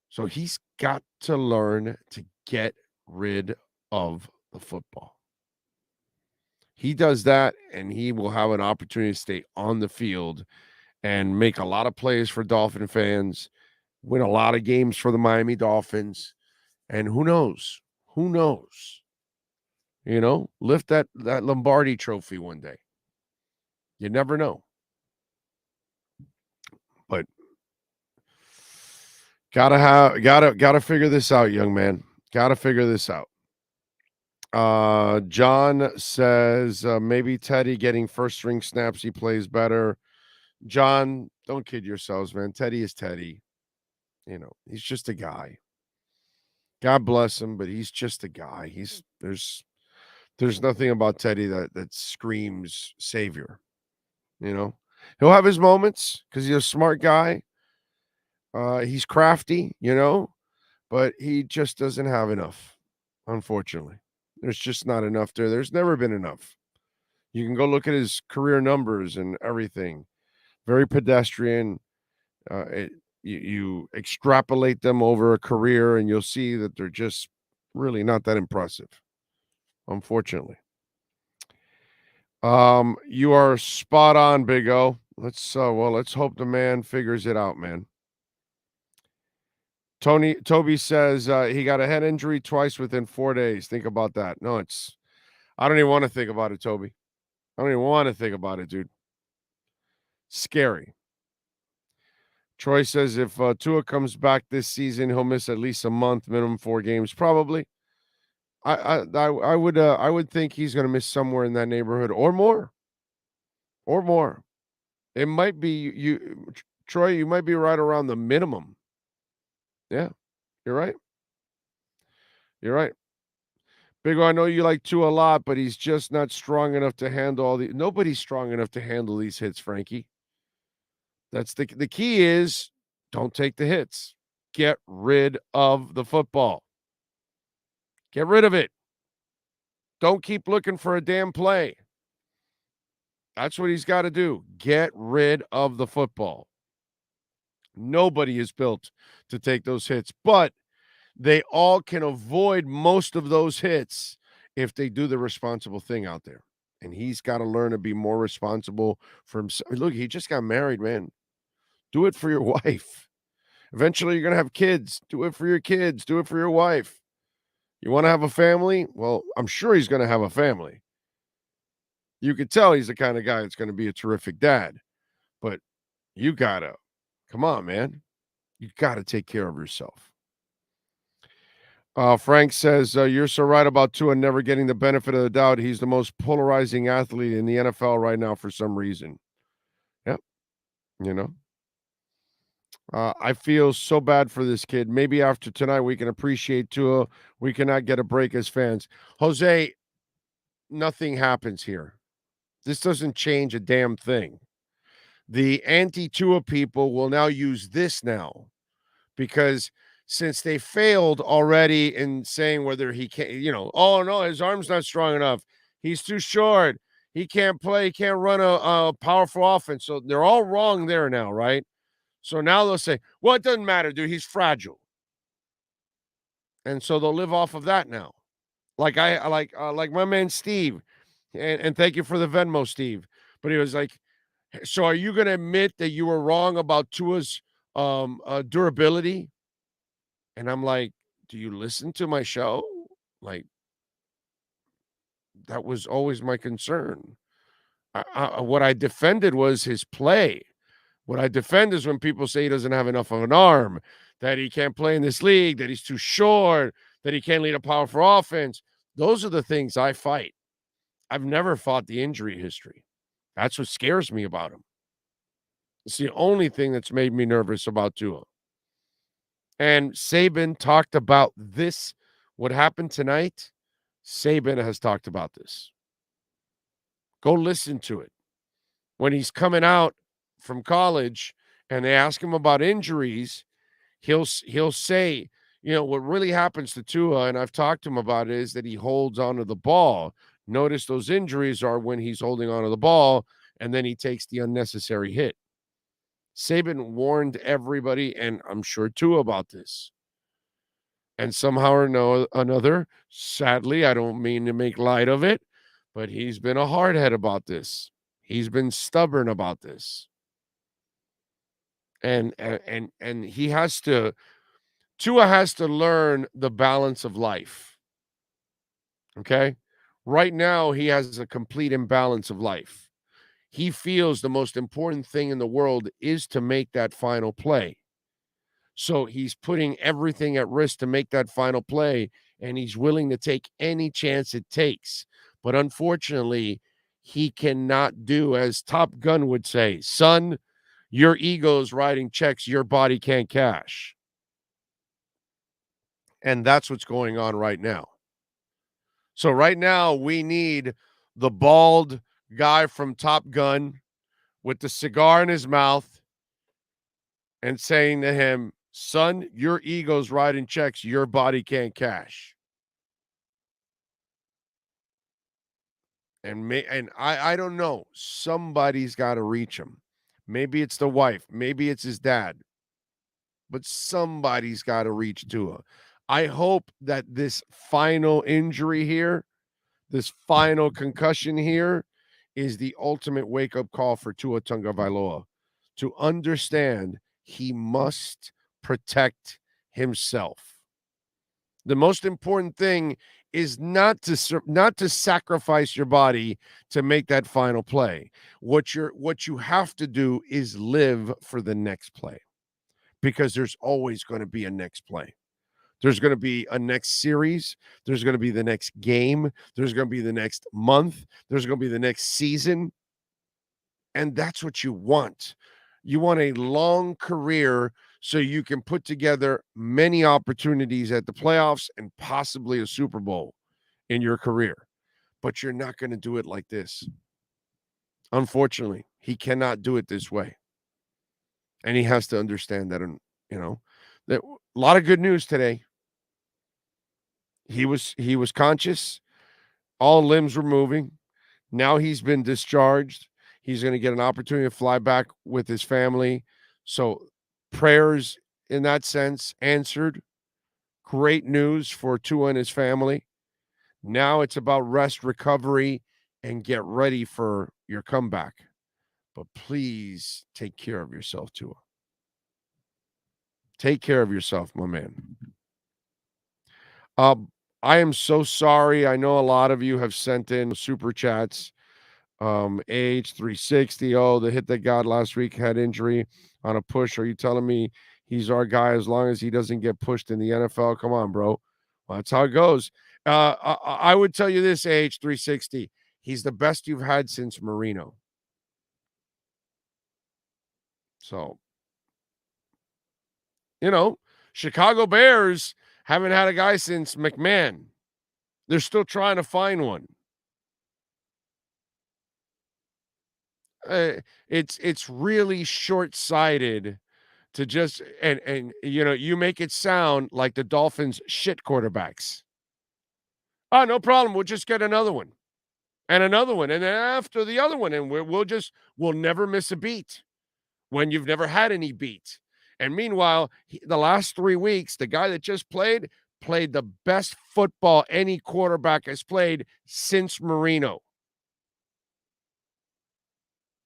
So he's got to learn to get rid of the football. He does that, and he will have an opportunity to stay on the field and make a lot of plays for Dolphin fans, win a lot of games for the Miami Dolphins, and who knows? Who knows? Lift that Lombardi trophy one day. You never know. But gotta figure this out, young man. Gotta figure this out. John says maybe Teddy getting first string snaps, he plays better. John, don't kid yourselves, man. Teddy is Teddy. He's just a guy. God bless him, but he's just a guy. There's nothing about Teddy that screams savior. He'll have his moments because he's a smart guy. He's crafty, but he just doesn't have enough, unfortunately. There's just not enough there. There's never been enough. You can go look at his career numbers and everything. Very pedestrian. You extrapolate them over a career, and you'll see that they're just really not that impressive, unfortunately. You are spot on, Big O. Let's hope the man figures it out, man. Toby says he got a head injury twice within 4 days. Think about that. No, I don't even want to think about it, Toby. I don't even want to think about it, dude. Scary. Troy says if Tua comes back this season, he'll miss at least a month, minimum 4 games, probably. I would think he's going to miss somewhere in that neighborhood or more. It might be Troy. You might be right around the minimum. Yeah, you're right. Big O, I know you like Tua a lot, but he's just not strong enough to handle nobody's strong enough to handle these hits, Frankie. That's the key is don't take the hits. Get rid of the football. Get rid of it. Don't keep looking for a damn play. That's what he's got to do. Get rid of the football. Nobody is built to take those hits, but they all can avoid most of those hits if they do the responsible thing out there. And he's got to learn to be more responsible for himself. Look, he just got married, man. Do it for your wife. Eventually, you're going to have kids. Do it for your kids. Do it for your wife. You want to have a family? Well, I'm sure he's going to have a family. You could tell he's the kind of guy that's going to be a terrific dad. But you got to, come on, man. You got to take care of yourself. Frank says, you're so right about Tua never getting the benefit of the doubt. He's the most polarizing athlete in the NFL right now for some reason. Yep. I feel so bad for this kid. Maybe after tonight we can appreciate Tua. We cannot get a break as fans. Jose, nothing happens here. This doesn't change a damn thing. The anti-Tua people will now use this now because since they failed already in saying whether he can, oh no, his arm's not strong enough. He's too short. He can't play. He can't run a powerful offense. So they're all wrong there now, right? So now they'll say, well, it doesn't matter, dude. He's fragile. And so they'll live off of that now. Like like my man Steve, and thank you for the Venmo, Steve. But he was like, so are you going to admit that you were wrong about Tua's durability? And I'm like, do you listen to my show? Like, that was always my concern. What I defended was his play. What I defend is when people say he doesn't have enough of an arm, that he can't play in this league, that he's too short, that he can't lead a powerful offense. Those are the things I fight. I've never fought the injury history. That's what scares me about him. It's the only thing that's made me nervous about Tua. And Saban talked about this. What happened tonight, Saban has talked about this. Go listen to it. When he's coming out from college and they ask him about injuries, he'll say, you know, what really happens to Tua, and I've talked to him about it, is that he holds onto the ball. Notice those injuries are when he's holding onto the ball and then he takes the unnecessary hit. Saban warned everybody, and I'm sure Tua, about this. And somehow or another, sadly, I don't mean to make light of it, but he's been a hardhead about this. He's been stubborn about this. And he has to, Tua has to learn the balance of life. Okay? Right now, he has a complete imbalance of life. He feels the most important thing in the world is to make that final play. So he's putting everything at risk to make that final play, and he's willing to take any chance it takes. But unfortunately, he cannot do, as Top Gun would say, son, your ego's writing checks your body can't cash. And that's what's going on right now. So right now, we need the bald guy from Top Gun with the cigar in his mouth and saying to him, son, your ego's writing checks your body can't cash. And I don't know. Somebody's got to reach him. Maybe it's the wife. Maybe it's his dad. But somebody's got to reach Tua. I hope that this final injury here, this final concussion here, is the ultimate wake-up call for Tua Tagovailoa to understand he must protect himself. The most important thing is not to sacrifice your body to make that final play. What you have to do is live for the next play, because there's always going to be a next play. There's going to be a next series. There's going to be the next game. There's going to be the next month. There's going to be the next season. And that's what you want. You want a long career so you can put together many opportunities at the playoffs and possibly a Super Bowl in your career. But you're not going to do it like this. Unfortunately, he cannot do it this way. And he has to understand that, that a lot of good news today. He was conscious. All limbs were moving. Now he's been discharged. He's going to get an opportunity to fly back with his family. So prayers in that sense answered. Great news for Tua and his family. Now it's about rest, recovery, and get ready for your comeback. But please take care of yourself, Tua. Take care of yourself, my man. I am so sorry. I know a lot of you have sent in super chats. AH360. Oh, the hit that got last week had injury on a push. Are you telling me he's our guy as long as he doesn't get pushed in the NFL? Come on, bro. Well, that's how it goes. I would tell you this, AH360. He's the best you've had since Marino. So, Chicago Bears haven't had a guy since McMahon. They're still trying to find one. It's really short-sighted to just and you make it sound like the Dolphins shit quarterbacks. Oh, no problem. We'll just get another one and another one, and then after the other one, and we'll never miss a beat when you've never had any beat. And meanwhile, the last 3 weeks, the guy that just played played the best football any quarterback has played since Marino.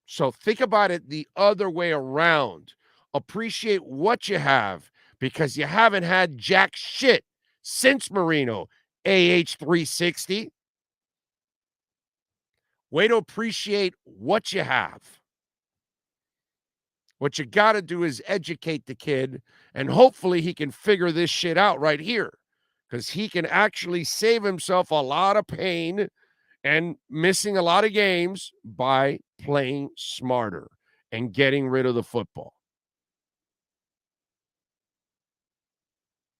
So think about it the other way around. Appreciate what you have because you haven't had jack shit since Marino. AH360. Way to appreciate what you have. What you got to do is educate the kid, and hopefully he can figure this shit out right here because he can actually save himself a lot of pain and missing a lot of games by playing smarter and getting rid of the football.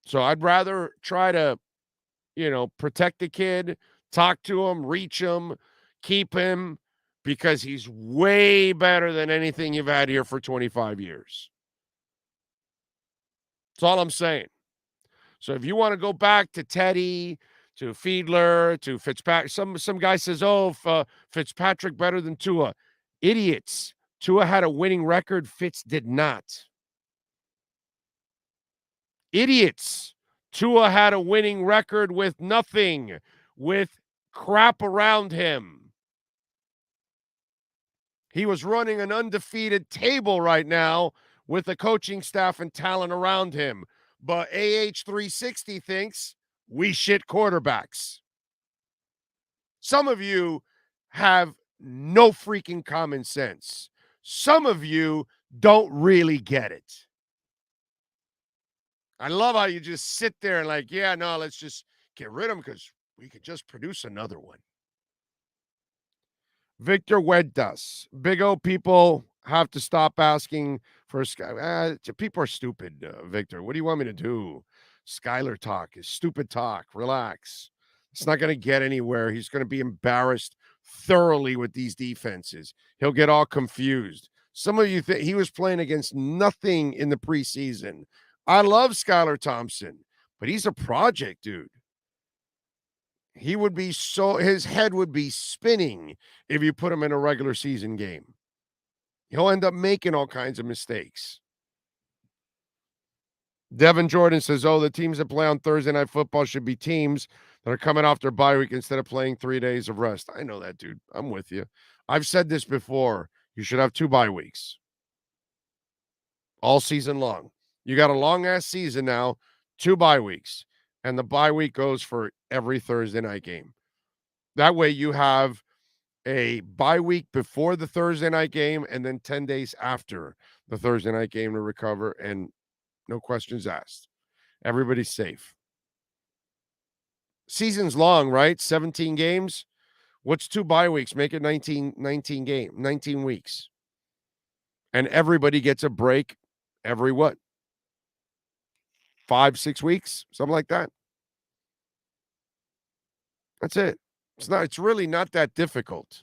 So I'd rather try to, protect the kid, talk to him, reach him, keep him, because he's way better than anything you've had here for 25 years. That's all I'm saying. So if you want to go back to Teddy, to Fiedler, to Fitzpatrick, some guy says, Fitzpatrick better than Tua. Idiots. Tua had a winning record. Fitz did not. Idiots. Tua had a winning record with nothing, with crap around him. He was running an undefeated table right now with the coaching staff and talent around him. But AH360 thinks we shit quarterbacks. Some of you have no freaking common sense. Some of you don't really get it. I love how you just sit there and let's just get rid of him because we could just produce another one. Victor Huertas. Big O people have to stop asking for a Sky. People are stupid, Victor. What do you want me to do? Skylar talk is stupid talk. Relax. It's not going to get anywhere. He's going to be embarrassed thoroughly with these defenses. He'll get all confused. Some of you think he was playing against nothing in the preseason. I love Skylar Thompson, but he's a project, dude. He would be his head would be spinning if you put him in a regular season game. He'll end up making all kinds of mistakes. Devin Jordan says, the teams that play on Thursday Night Football should be teams that are coming off their bye week instead of playing 3 days of rest. I know that, dude. I'm with you. I've said this before. You should have 2 bye weeks all season long. You got a long-ass season now, 2 bye weeks. And the bye week goes for every Thursday night game. That way you have a bye week before the Thursday night game and then 10 days after the Thursday night game to recover and no questions asked. Everybody's safe. Season's long, right? 17 games. What's 2 bye weeks? Make it 19 weeks. And everybody gets a break every what? 5-6 weeks, something like that. That's it. It's really not that difficult,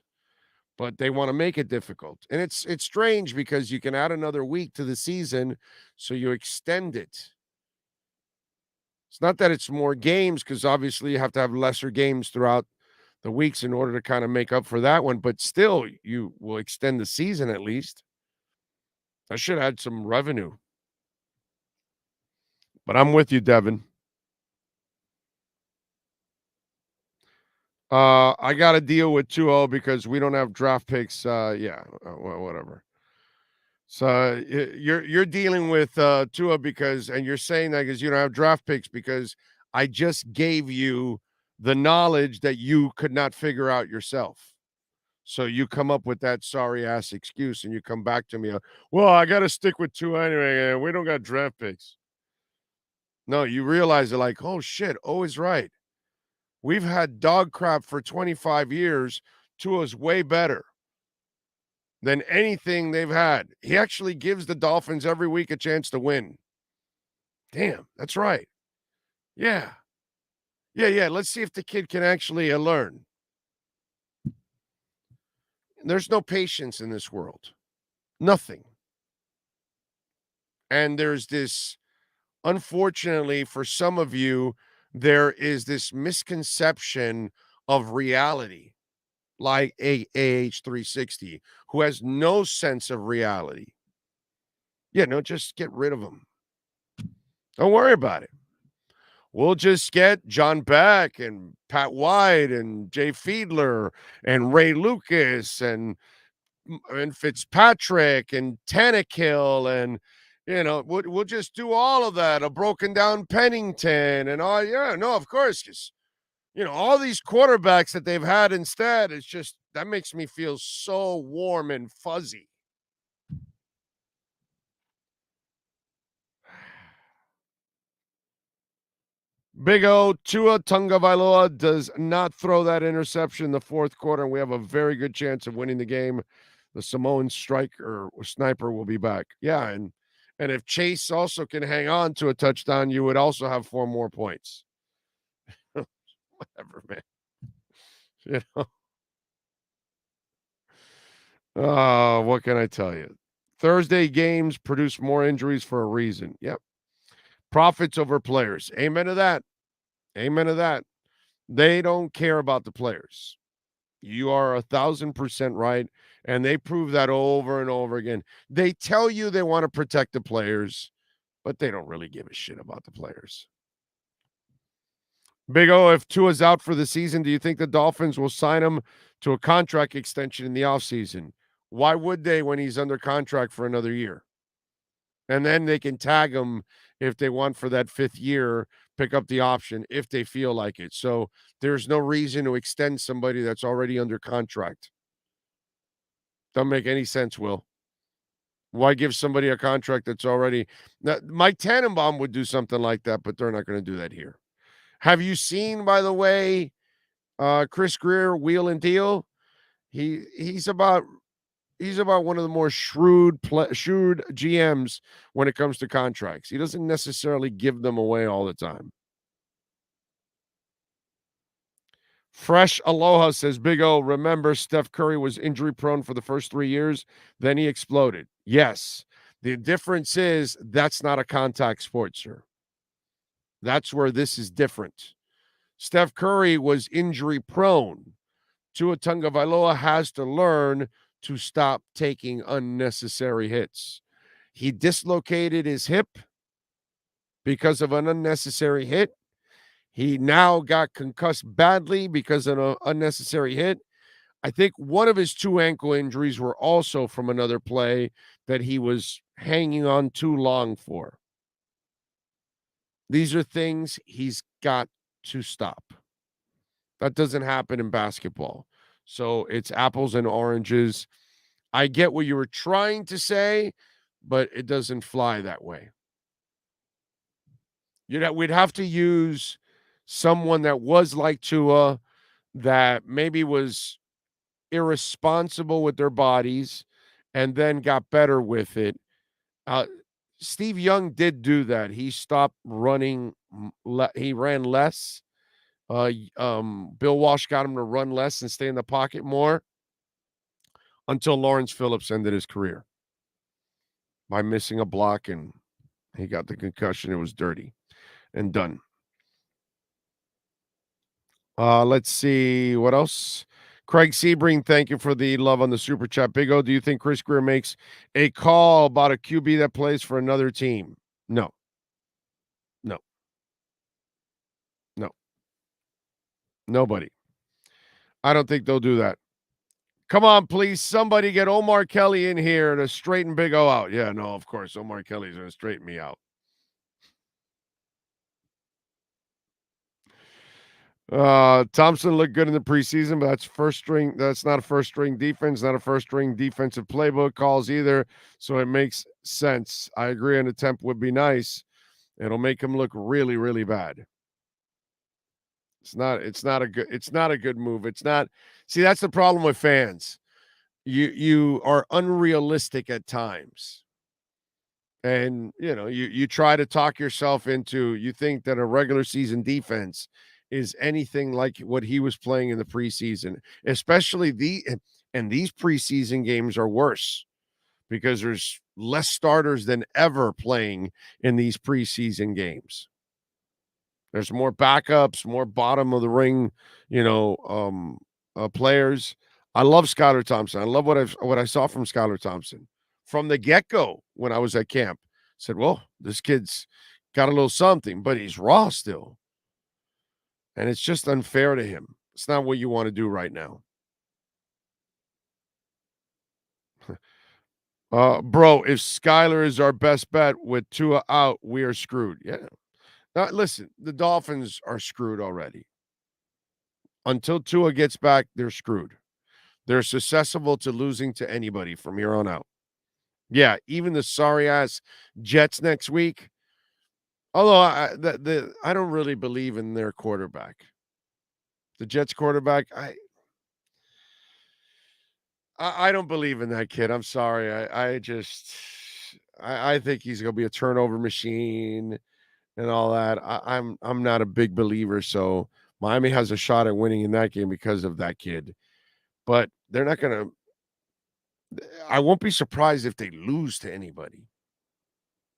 but they want to make it difficult. And it's strange because you can add another week to the season, so you extend it. It's not that it's more games, because obviously you have to have lesser games throughout the weeks in order to kind of make up for that one, but still you will extend the season at least. That should add some revenue. But I'm with you, Devin. I got to deal with 2-0 because we don't have draft picks. Whatever. So you're dealing with Tua and you're saying that because you don't have draft picks, because I just gave you the knowledge that you could not figure out yourself. So you come up with that sorry ass excuse and you come back to me. Well, I got to stick with Tua anyway. We don't got draft picks. No, you realize it oh shit, is right. We've had dog crap for 25 years. Tua's way better than anything they've had. He actually gives the Dolphins every week a chance to win. Damn, that's right. Yeah. Let's see if the kid can actually learn. There's no patience in this world. Nothing. And there's this, unfortunately, for some of you, there is this misconception of reality, like AH360, who has no sense of reality. Yeah, no, just get rid of him. Don't worry about it. We'll just get John Beck and Pat White and Jay Fiedler and Ray Lucas and Fitzpatrick and Tannehill and we'll just do all of that. A broken down Pennington and all. Yeah, no, of course, because all these quarterbacks that they've had instead. It's just that makes me feel so warm and fuzzy. Big O, Tua Tagovailoa does not throw that interception in the fourth quarter, and we have a very good chance of winning the game. The Samoan striker or sniper will be back. Yeah, and if Chase also can hang on to a touchdown, you would also have 4 more points. Whatever, man. What can I tell you? Thursday games produce more injuries for a reason. Yep. Profits over players. Amen to that. Amen to that. They don't care about the players. You are 1,000% right. And they prove that over and over again. They tell you they want to protect the players, but they don't really give a shit about the players. Big O, if Tua's out for the season, do you think the Dolphins will sign him to a contract extension in the offseason? Why would they when he's under contract for another year? And then they can tag him if they want for that 5th year, pick up the option if they feel like it. So there's no reason to extend somebody that's already under contract. Doesn't make any sense, Will. Why give somebody a contract that's already... Now, Mike Tannenbaum would do something like that, but they're not going to do that here. Have you seen, by the way, Chris Greer wheel and deal? He's about one of the more shrewd GMs when it comes to contracts. He doesn't necessarily give them away all the time. Fresh Aloha says, Big O, remember Steph Curry was injury prone for the first 3 years, then he exploded. Yes. The difference is that's not a contact sport, sir. That's where this is different. Steph Curry was injury prone. Tua Tagovailoa has to learn to stop taking unnecessary hits. He dislocated his hip because of an unnecessary hit. He now got concussed badly because of an unnecessary hit. I think one of his 2 ankle injuries were also from another play that he was hanging on too long for. These are things he's got to stop. That doesn't happen in basketball. So it's apples and oranges. I get what you were trying to say, but it doesn't fly that way. We'd have to use someone that was like Tua, that maybe was irresponsible with their bodies and then got better with it. Steve Young did do that. He stopped running. He ran less. Bill Walsh got him to run less and stay in the pocket more until Lawrence Phillips ended his career by missing a block, and he got the concussion. It was dirty and done. Let's see what else. Craig Sebring, thank you for the love on the super chat. Big O, do you think Chris Greer makes a call about a QB that plays for another team? No. Nobody. I don't think they'll do that. Come on, please. Somebody get Omar Kelly in here to straighten Big O out. Yeah, no, of course. Omar Kelly's going to straighten me out. Thompson looked good in the preseason, but that's first string. That's not a first string defense, not a first string defensive playbook calls either. So it makes sense. I agree. An attempt would be nice. It'll make him look really, really bad. It's not a good move. It's not. See, that's the problem with fans. You are unrealistic at times. And, you try to talk yourself into, you think that a regular season defense is anything like what he was playing in the preseason, especially these preseason games are worse because there's less starters than ever playing in these preseason games. There's more backups, more bottom of the ring, players. I love Skylar Thompson. I love what I saw from Skylar Thompson from the get-go when I was at camp. I said, well, this kid's got a little something, but he's raw still. And it's just unfair to him. It's not what you want to do right now. Bro, if Skylar is our best bet with Tua out, we are screwed. Yeah. Now, listen, the Dolphins are screwed already. Until Tua gets back, they're screwed. They're susceptible to losing to anybody from here on out. Yeah, even the sorry-ass Jets next week. Although I don't really believe in their quarterback. The Jets quarterback, I don't believe in that kid. I'm sorry. I think he's gonna be a turnover machine and all that. I'm not a big believer. So Miami has a shot at winning in that game because of that kid. But they're not gonna. I won't be surprised if they lose to anybody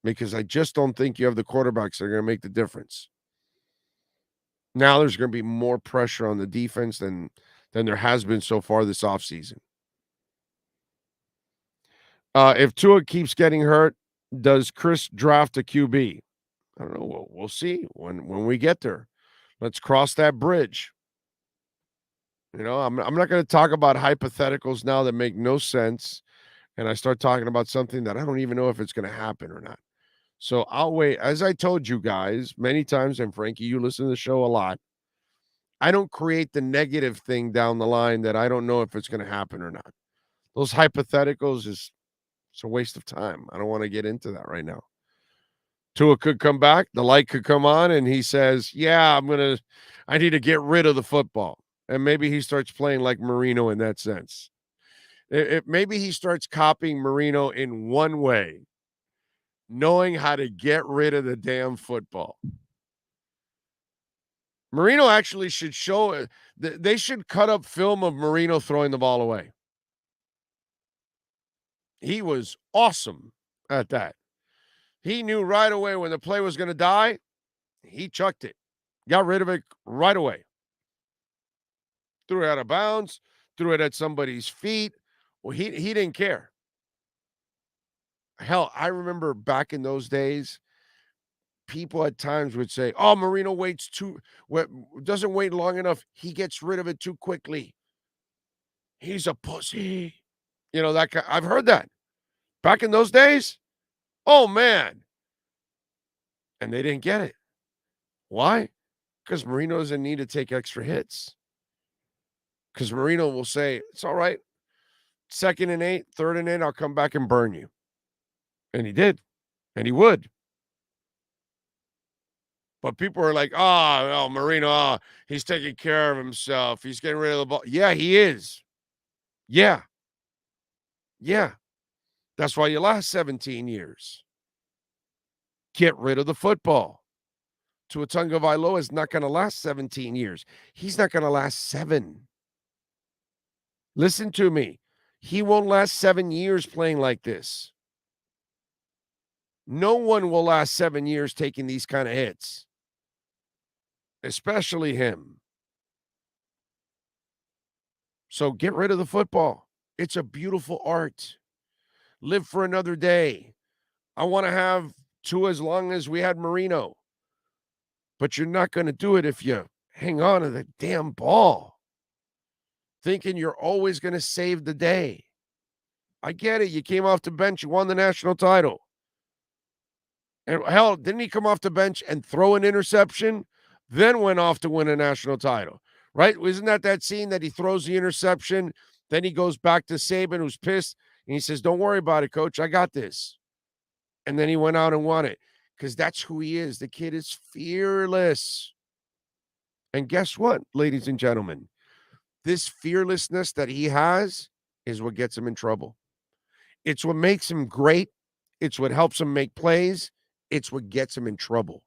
because I just don't think you have the quarterbacks that are gonna make the difference. Now there's gonna be more pressure on the defense than there has been so far this offseason. If Tua keeps getting hurt, does Chris draft a QB? I don't know. We'll see when we get there. Let's cross that bridge. You know, I'm not going to talk about hypotheticals now that make no sense, and I start talking about something that I don't even know if it's going to happen or not. So I'll wait. As I told you guys many times, and Frankie, you listen to the show a lot. I don't create the negative thing down the line that I don't know if it's going to happen or not. Those hypotheticals it's a waste of time. I don't want to get into that right now. Tua could come back, the light could come on, and he says, yeah, I need to get rid of the football. And maybe he starts playing like Marino in that sense. Maybe he starts copying Marino in one way, knowing how to get rid of the damn football. Marino actually should show, they should cut up film of Marino throwing the ball away. He was awesome at that. He knew right away when the play was going to die, he chucked it, got rid of it right away. Threw it out of bounds, threw it at somebody's feet. Well, he didn't care. Hell, I remember back in those days, people at times would say, oh, Marino doesn't wait long enough. He gets rid of it too quickly. He's a pussy. You know, I've heard that. Back in those days, oh, man. And they didn't get it. Why? Because Marino doesn't need to take extra hits. Because Marino will say, it's all right. 2nd and 8, 3rd and 8, I'll come back and burn you. And he did. And he would. But people are like, oh, Marino, he's taking care of himself. He's getting rid of the ball. Yeah, he is. Yeah. Yeah. That's why you last 17 years. Get rid of the football. Tua Tagovailoa is not going to last 17 years. He's not going to last 7. Listen to me. He won't last 7 years playing like this. No one will last 7 years taking these kind of hits, especially him. So get rid of the football. It's a beautiful art. Live for another day. I want to have Tua as long as we had Marino. But you're not going to do it if you hang on to the damn ball, thinking you're always going to save the day. I get it. You came off the bench. You won the national title. And hell, didn't he come off the bench and throw an interception, then went off to win a national title, right? Isn't that scene that he throws the interception, then he goes back to Saban, who's pissed, and he says, don't worry about it, coach. I got this. And then he went out and won it because that's who he is. The kid is fearless. And guess what, ladies and gentlemen? This fearlessness that he has is what gets him in trouble. It's what makes him great. It's what helps him make plays. It's what gets him in trouble.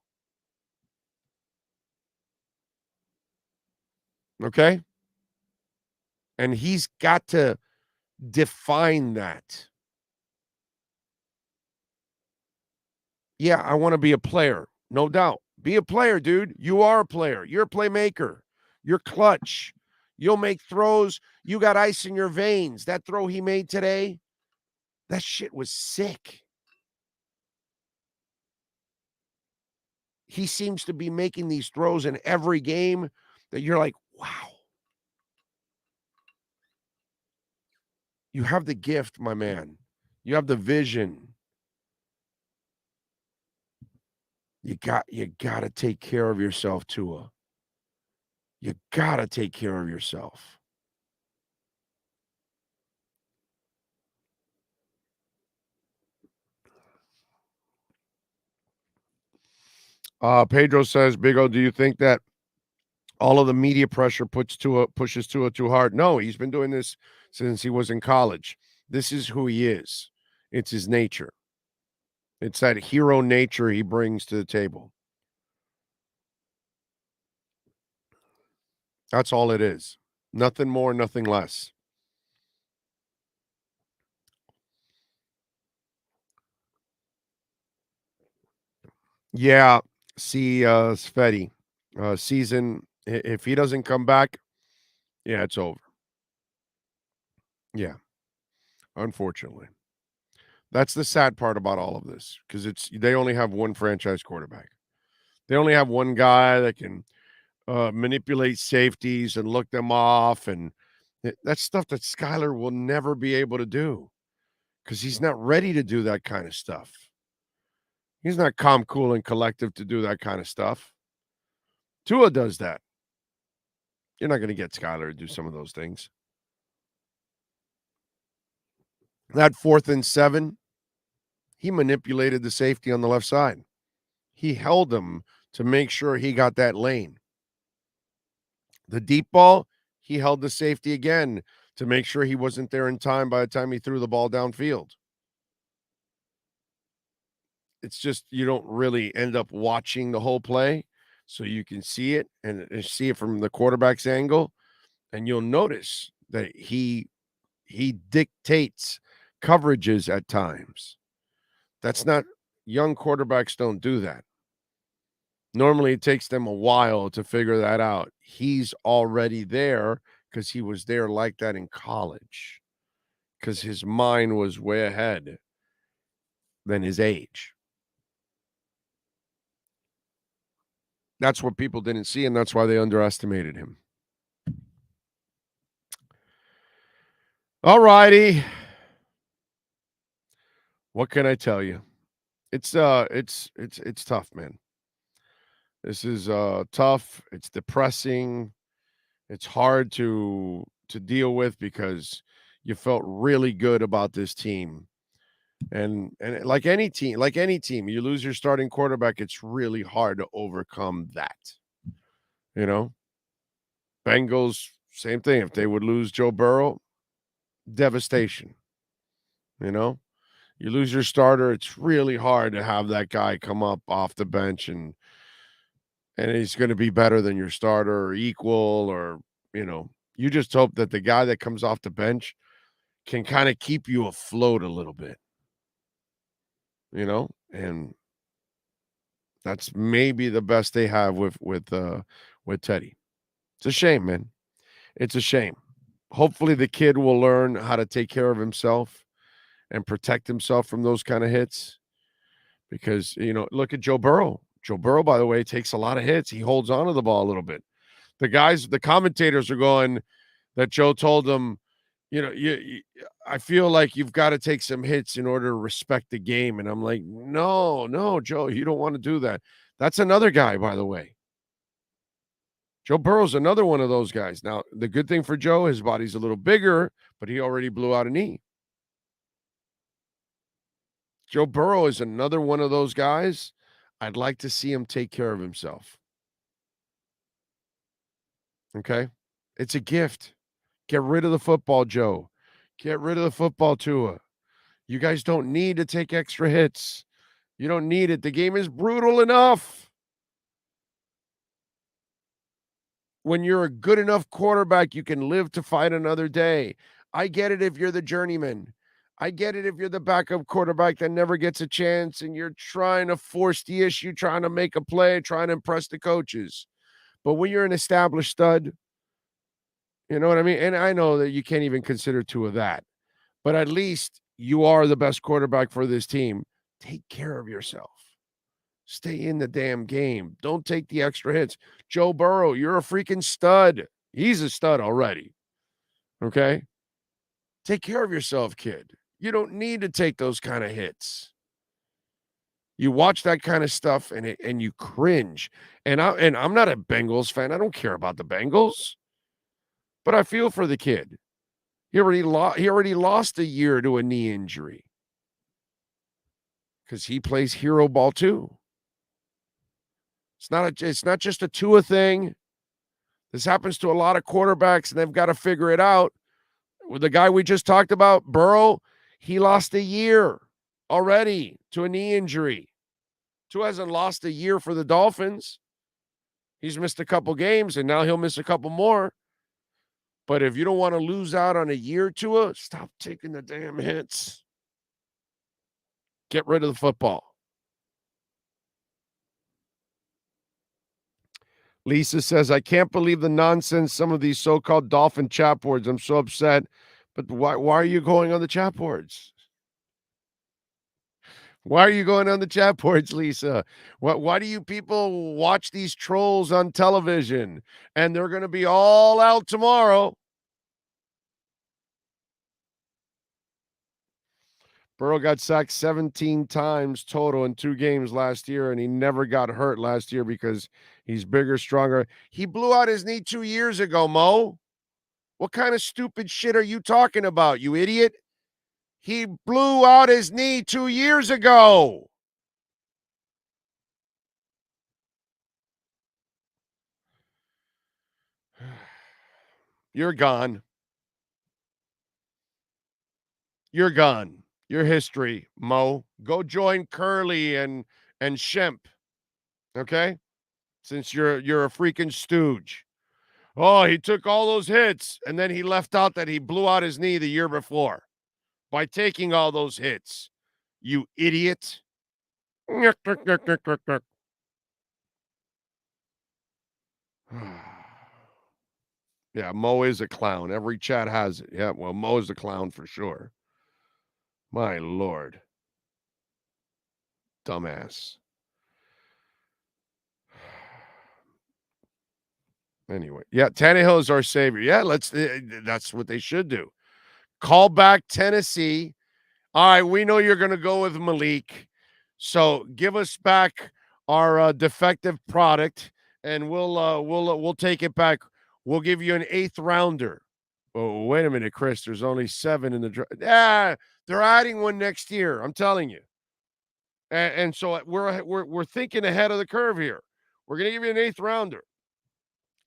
Okay? And he's got to define that. Yeah, I want to be a player. No doubt. Be a player, dude. You are a player. You're a playmaker. You're clutch. You'll make throws. You got ice in your veins. That throw he made today, that shit was sick. he seems to be making these throws in every game that you're like, wow. You have the gift, my man. You have the vision. You got to take care of yourself, Tua. You got to take care of yourself. Pedro says, Big O, do you think that all of the media pressure pushes Tua too hard? No, he's been doing this since he was in college. This is who he is. It's his nature. It's that hero nature he brings to the table. That's all it is. Nothing more, nothing less. Yeah, see, Sveti, season, if he doesn't come back, yeah, it's over. Yeah, unfortunately. That's the sad part about all of this, because they only have one franchise quarterback. They only have one guy that can manipulate safeties and look them off, and that's stuff that Skylar will never be able to do because he's not ready to do that kind of stuff. He's not calm, cool, and collective to do that kind of stuff. Tua does that. You're not going to get Skylar to do some of those things. That 4th and 7, he manipulated the safety on the left side. He held him to make sure he got that lane. The deep ball, he held the safety again to make sure he wasn't there in time by the time he threw the ball downfield. It's just you don't really end up watching the whole play, so you can see it and see it from the quarterback's angle, and you'll notice that he dictates coverages at times. That's not young quarterbacks don't do that. Normally, it takes them a while to figure that out. He's already there because he was there like that in college, because his mind was way ahead than his age. That's what people didn't see, and that's why they underestimated him. All righty. What can I tell you? It's tough, man. This is tough. It's depressing. It's hard to deal with because you felt really good about this team. And like any team, you lose your starting quarterback, it's really hard to overcome that. You know? Bengals, same thing. If they would lose Joe Burrow, devastation. You know? You lose your starter, it's really hard to have that guy come up off the bench and he's going to be better than your starter or equal, or, you just hope that the guy that comes off the bench can kind of keep you afloat a little bit, and that's maybe the best they have with Teddy. It's a shame, man. It's a shame. Hopefully the kid will learn how to take care of himself and protect himself from those kind of hits, because, look at Joe Burrow. Joe Burrow, by the way, takes a lot of hits. He holds on to the ball a little bit. The commentators are going that Joe told them, I feel like you've got to take some hits in order to respect the game. And I'm like, no, Joe, you don't want to do that. That's another guy, by the way. Joe Burrow's another one of those guys. Now, the good thing for Joe, his body's a little bigger, but he already blew out a knee. Joe Burrow is another one of those guys. I'd like to see him take care of himself. Okay? It's a gift. Get rid of the football, Joe. Get rid of the football, Tua. You guys don't need to take extra hits. You don't need it. The game is brutal enough. When you're a good enough quarterback, you can live to fight another day. I get it if you're the journeyman. I get it if you're the backup quarterback that never gets a chance and you're trying to force the issue, trying to make a play, trying to impress the coaches. But when you're an established stud, you know what I mean? And I know that you can't even consider Tua that. But at least you are the best quarterback for this team. Take care of yourself. Stay in the damn game. Don't take the extra hits. Joe Burrow, you're a freaking stud. He's a stud already. Okay? Take care of yourself, kid. You don't need to take those kind of hits. You watch that kind of stuff and you cringe. And I'm not a Bengals fan. I don't care about the Bengals. But I feel for the kid. He already lost a year to a knee injury. Because he plays hero ball too. It's not just a Tua thing. This happens to a lot of quarterbacks, and they've got to figure it out. With the guy we just talked about, Burrow, he lost a year already to a knee injury. Tua hasn't lost a year for the Dolphins. He's missed a couple games, and now he'll miss a couple more. But if you don't want to lose out on a year, Tua, stop taking the damn hits. Get rid of the football. Lisa says, I can't believe the nonsense some of these so-called Dolphin chat boards. I'm so upset. But why are you going on the chat boards? Why are you going on the chat boards, Lisa? Why do you people watch these trolls on television? And they're going to be all out tomorrow. Burrow got sacked 17 times total in 2 games last year, and he never got hurt last year because he's bigger, stronger. He blew out his knee 2 years ago, Mo. What kind of stupid shit are you talking about, you idiot? He blew out his knee 2 years ago. You're gone. You're gone. Your history, Mo. Go join Curly and Shemp. Okay? Since you're a freaking stooge. Oh, he took all those hits, and then he left out that he blew out his knee the year before by taking all those hits. You idiot. Yeah, Mo is a clown. Every chat has it. Yeah, well, Mo is a clown for sure. My Lord. Dumbass. Anyway, yeah, Tannehill is our savior. Yeah, that's what they should do. Call back Tennessee. All right, we know you're going to go with Malik. So give us back our defective product, and we'll take it back. We'll give you an 8th rounder. Oh, wait a minute, Chris. There's only 7 in the draft. Yeah, they're adding one next year. I'm telling you. And so we're thinking ahead of the curve here. We're going to give you an 8th rounder.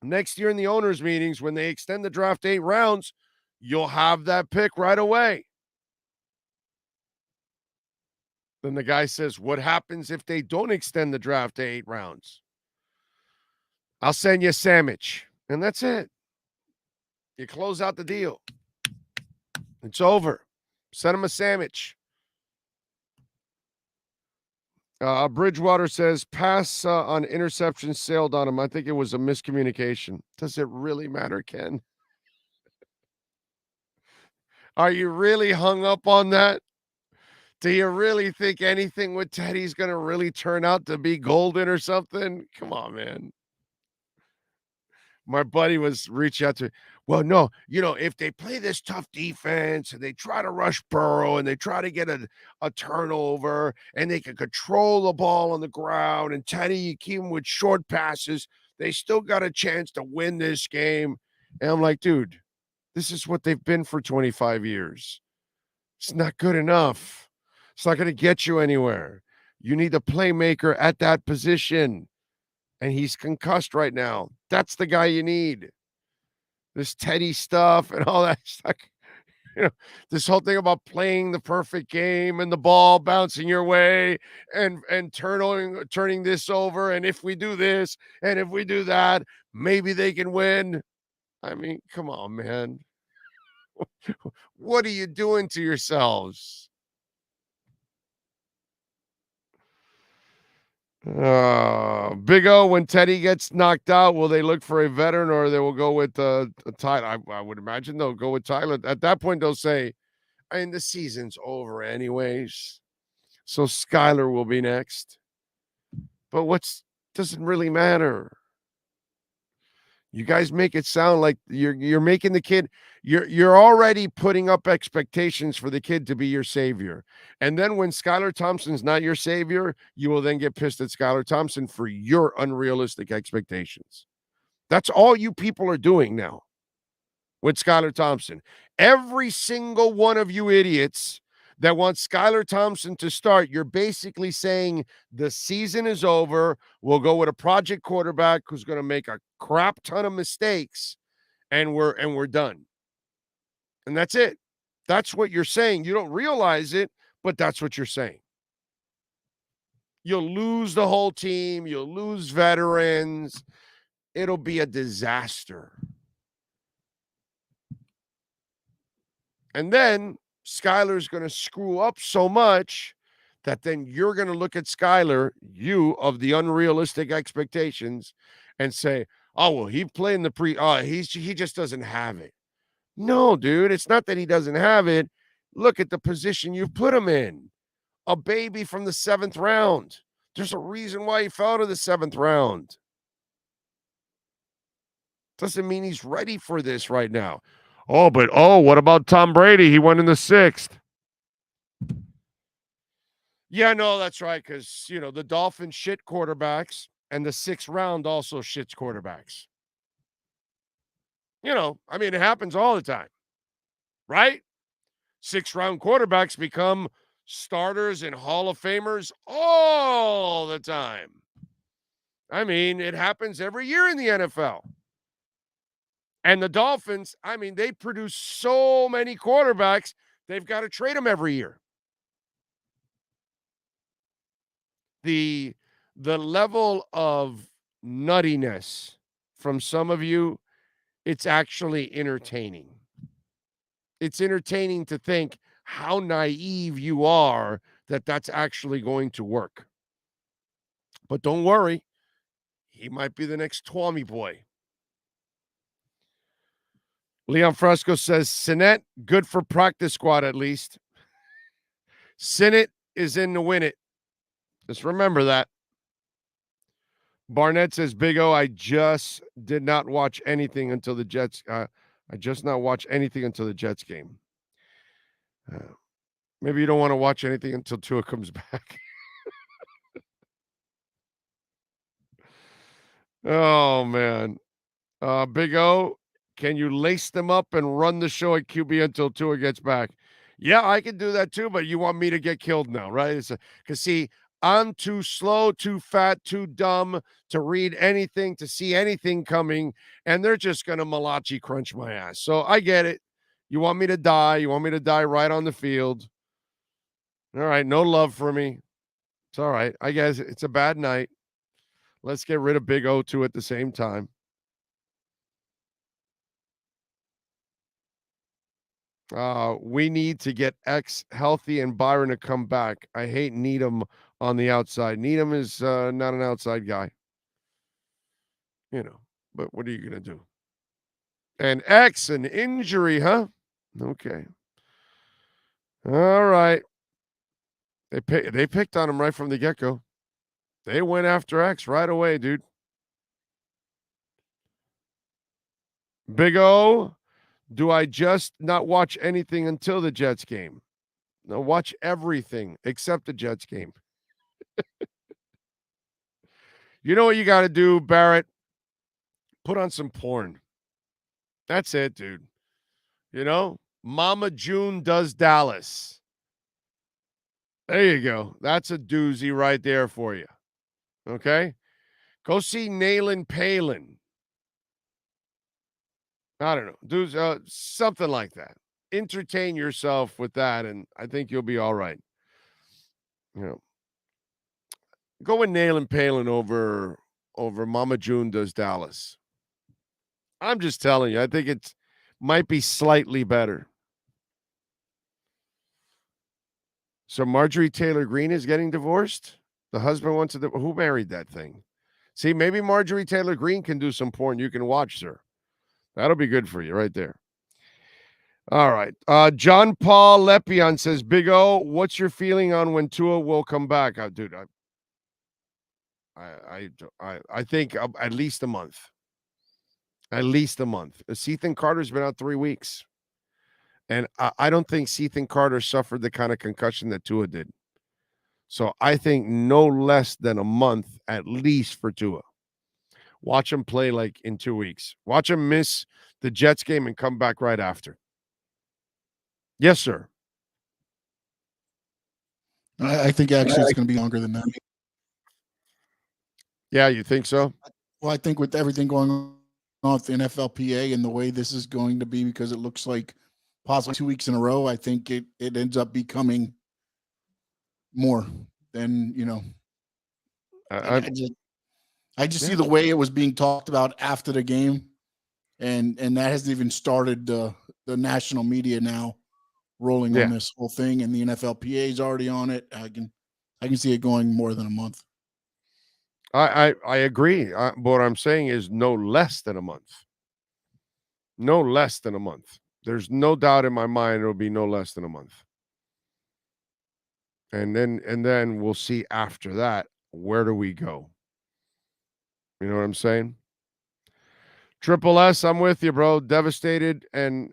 Next year in the owners' meetings, when they extend the draft 8 rounds, you'll have that pick right away. Then the guy says, what happens if they don't extend the draft to 8 rounds? I'll send you a sandwich. And that's it. You close out the deal. It's over. Send him a sandwich. Bridgewater says, pass on interception sailed on him. I think it was a miscommunication. Does it really matter, Ken? Are you really hung up on that? Do you really think anything with Teddy's going to really turn out to be golden or something? Come on, man. My buddy was reaching out to me. Well, no, if they play this tough defense and they try to rush Burrow and they try to get a turnover and they can control the ball on the ground and Teddy, you keep him with short passes, they still got a chance to win this game. And I'm like, dude, this is what they've been for 25 years. It's not good enough. It's not going to get you anywhere. You need a playmaker at that position. And he's concussed right now. That's the guy you need. This Teddy stuff and all that stuff. This whole thing about playing the perfect game and the ball bouncing your way and turning this over. And if we do this and if we do that, maybe they can win. I mean, come on, man. What are you doing to yourselves? Big O, when Teddy gets knocked out, will they look for a veteran or they will go with Tyler? I would imagine they'll go with Tyler. At that point, they'll say, the season's over anyways. So Skylar will be next. But doesn't really matter. You guys make it sound like you're making the kid, you're already putting up expectations for the kid to be your savior. And then when Skylar Thompson's not your savior, you will then get pissed at Skylar Thompson for your unrealistic expectations. That's all you people are doing now with Skylar Thompson. Every single one of you idiots that want Skylar Thompson to start, you're basically saying the season is over. We'll go with a project quarterback who's going to make a crap ton of mistakes, and we're done. And that's it. That's what you're saying. You don't realize it, but that's what you're saying. You'll lose the whole team. You'll lose veterans. It'll be a disaster. And then Skylar's going to screw up so much that then you're going to look at Skylar, you of the unrealistic expectations, and say, oh, well, he played in the he just doesn't have it. No, dude, it's not that he doesn't have it. Look at the position you've put him in. A baby from the 7th round. There's a reason why he fell to the 7th round. Doesn't mean he's ready for this right now. What about Tom Brady? He went in the 6th. Yeah, no, that's right, because, the Dolphins shit quarterbacks, and the 6th round also shits quarterbacks. It happens all the time, right? 6th round quarterbacks become starters and Hall of Famers all the time. It happens every year in the NFL. And the Dolphins, they produce so many quarterbacks, they've got to trade them every year. The level of nuttiness from some of you, it's actually entertaining. It's entertaining to think how naive you are that that's actually going to work. But don't worry, he might be the next Twommy boy. Leon Fresco says, Sinnett, good for practice squad at least. Sinnett is in to win it. Just remember that. Barnett says, Big O, I just did not watch anything until the Jets. I just not watch anything until the Jets game. Maybe you don't want to watch anything until Tua comes back. Oh, man. Big O, can you lace them up and run the show at QB until Tua gets back? Yeah, I can do that too, but you want me to get killed now, right? Because, see, I'm too slow, too fat, too dumb to read anything, to see anything coming, and they're just going to Malachi crunch my ass. So I get it. You want me to die. You want me to die right on the field. All right, no love for me. It's all right. I guess it's a bad night. Let's get rid of Big O2 at the same time. We need to get X healthy and Byron to come back. I hate Needham on the outside. Needham is not an outside guy. But what are you going to do? And X, an injury, huh? Okay. All right. They picked on him right from the get-go. They went after X right away, dude. Big O, do I just not watch anything until the Jets game? No, watch everything except the Jets game. You know what you got to do, Barrett? Put on some porn. That's it, dude. Mama June does Dallas. There you go. That's a doozy right there for you. Okay? Go see Nayland Palin. I don't know. Do something like that. Entertain yourself with that, and I think you'll be all right. Go with Nayland Palin over Mama June does Dallas. I'm just telling you, I think it might be slightly better. So Marjorie Taylor Greene is getting divorced? The husband wants to... Who married that thing? See, maybe Marjorie Taylor Greene can do some porn you can watch, sir. That'll be good for you right there. All right. John Paul Lepion says, Big O, what's your feeling on when Tua will come back? Dude, I think at least a month. At least a month. Ethan Carter's been out 3 weeks. And I don't think Ethan Carter suffered the kind of concussion that Tua did. So I think no less than a month at least for Tua. Watch him play like in 2 weeks. Watch him miss the Jets game and come back right after. Yes, sir. I think actually it's going to be longer than that. Yeah, you think so? Well, I think with everything going on with the NFLPA and the way this is going to be, because it looks like possibly 2 weeks in a row, I think it ends up becoming more than, you know. I just see the way it was being talked about after the game, and that hasn't even started the national media now rolling on this whole thing, and the NFLPA is already on it. I can see it going more than a month. I agree. What I'm saying is no less than a month. No less than a month. There's no doubt in my mind it'll be no less than a month. And then we'll see after that, where do we go? You know what I'm saying? Triple S, I'm with you, bro. Devastated and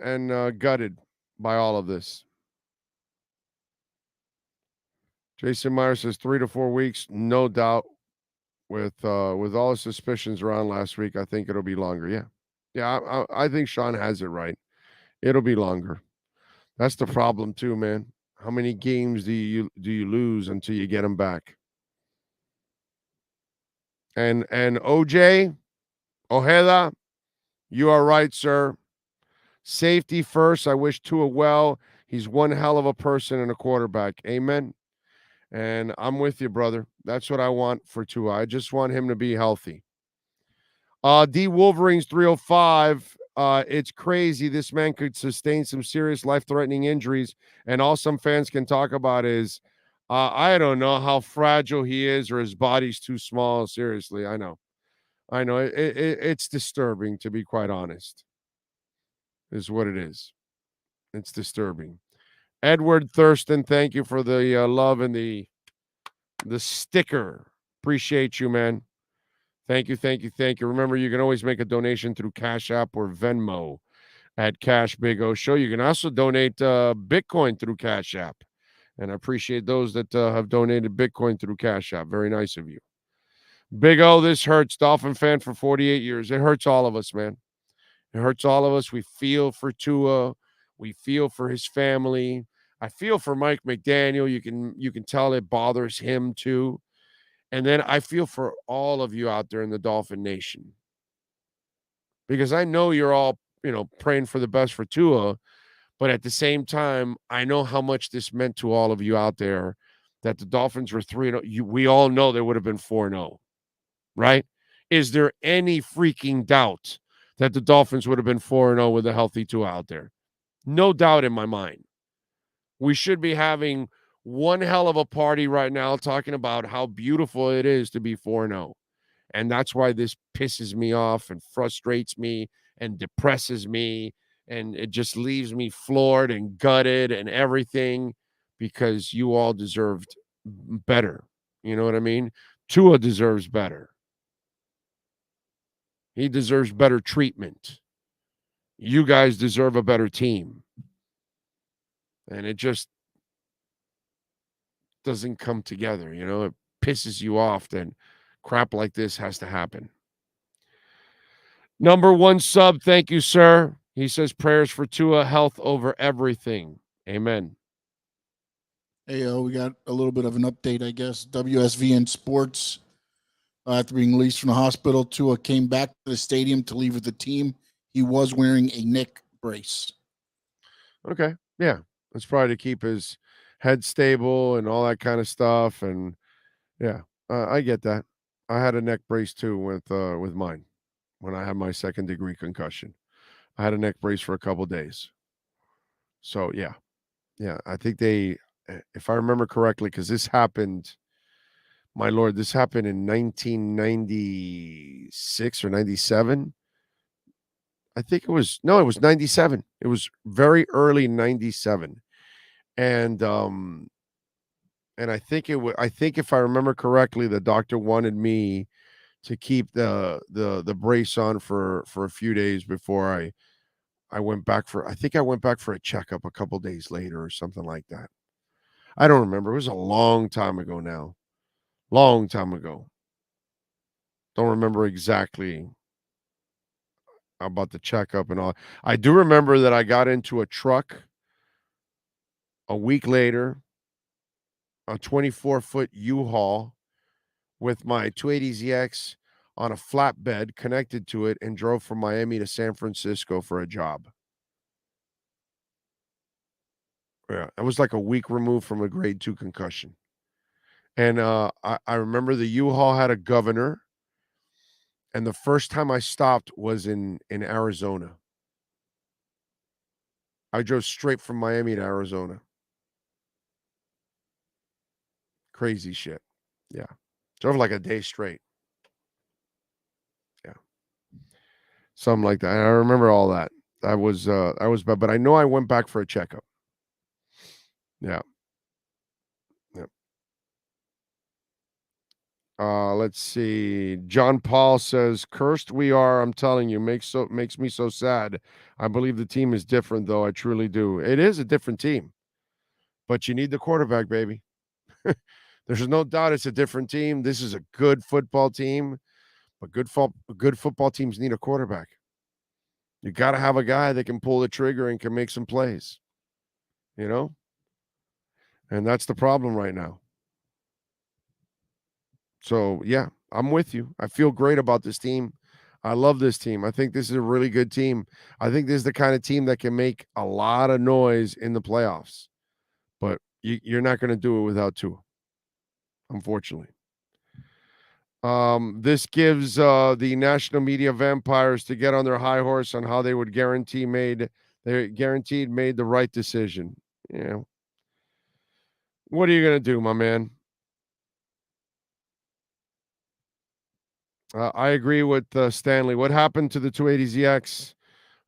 gutted by all of this. Jason Meyer says 3 to 4 weeks, no doubt. With all the suspicions around last week, I think it'll be longer. Yeah. I think Sean has it right. It'll be longer. That's the problem too, man. How many games do you lose until you get them back? And OJ Ojeda, you are right, sir. Safety first. I wish Tua well. He's one hell of a person and a quarterback. Amen. And I'm with you, brother. That's what I want for Tua. I just want him to be healthy. D Wolverines 305. It's crazy. This man could sustain some serious life-threatening injuries, and all some fans can talk about is, I don't know how fragile he is, or his body's too small. Seriously, I know. It's disturbing, to be quite honest. Is what it is. It's disturbing. Edward Thurston, thank you for the love and the sticker. Appreciate you, man. Thank you. Remember, you can always make a donation through Cash App or Venmo at Cash Big O Show. You can also donate Bitcoin through Cash App. And I appreciate those that have donated Bitcoin through Cash App. Very nice of you. Big O, this hurts. Dolphin fan for 48 years. It hurts all of us, man. It hurts all of us. We feel for Tua. We feel for his family. I feel for Mike McDaniel. You can tell it bothers him too. And then I feel for all of you out there in the Dolphin Nation. Because I know you're all, praying for the best for Tua, but at the same time, I know how much this meant to all of you out there that the Dolphins were 3-0. We all know they would have been 4-0, right? Is there any freaking doubt that the Dolphins would have been 4-0 with a healthy Tua out there? No doubt in my mind. We should be having one hell of a party right now talking about how beautiful it is to be 4-0. And that's why this pisses me off and frustrates me and depresses me. And it just leaves me floored and gutted and everything, because you all deserved better. You know what I mean? Tua deserves better. He deserves better treatment. You guys deserve a better team. And it just doesn't come together. It pisses you off. Then crap like this has to happen. Number one sub, thank you, sir. He says prayers for Tua, health over everything. Amen. Hey, we got a little bit of an update, I guess. WSVN Sports, after being released from the hospital, Tua came back to the stadium to leave with the team. He was wearing a neck brace. Okay, yeah. That's probably to keep his head stable and all that kind of stuff. And yeah, I get that. I had a neck brace too with mine when I had my 2nd-degree concussion. I had a neck brace for a couple of days. So yeah, I think if I remember correctly, because this happened, my Lord, this happened in 1996 or 97. I think it was 97. It was very early 97. And And I think if I remember correctly, the doctor wanted me to keep the brace on for a few days before I went back for a checkup a couple days later or something like that. I don't remember. It was a long time ago now. Long time ago. Don't remember exactly about the checkup and all. I do remember that I got into a truck a week later, a 24-foot U-Haul with my 280ZX on a flatbed connected to it and drove from Miami to San Francisco for a job. Yeah, it was like a week removed from a grade 2 concussion. And I remember the U-Haul had a governor, and the first time I stopped was in Arizona. I drove straight from Miami to Arizona. Crazy shit. Yeah. Drove like a day straight. Yeah. Something like that. I remember all that. I was bad, but I know I went back for a checkup. Yeah. Yeah. Let's see. John Paul says, "Cursed we are. I'm telling you, makes me so sad. I believe the team is different, though. I truly do. It is a different team, but you need the quarterback, baby. There's no doubt it's a different team. This is a good football team, but good football teams need a quarterback. You got to have a guy that can pull the trigger and can make some plays, you know? And that's the problem right now. So, yeah, I'm with you. I feel great about this team. I love this team. I think this is a really good team. I think this is the kind of team that can make a lot of noise in the playoffs. But you're not going to do it without Tua, unfortunately. This gives the national media vampires to get on their high horse on how they would guaranteed made the right decision. Yeah. What are you going to do, my man? I agree with Stanley. What happened to the 280ZX?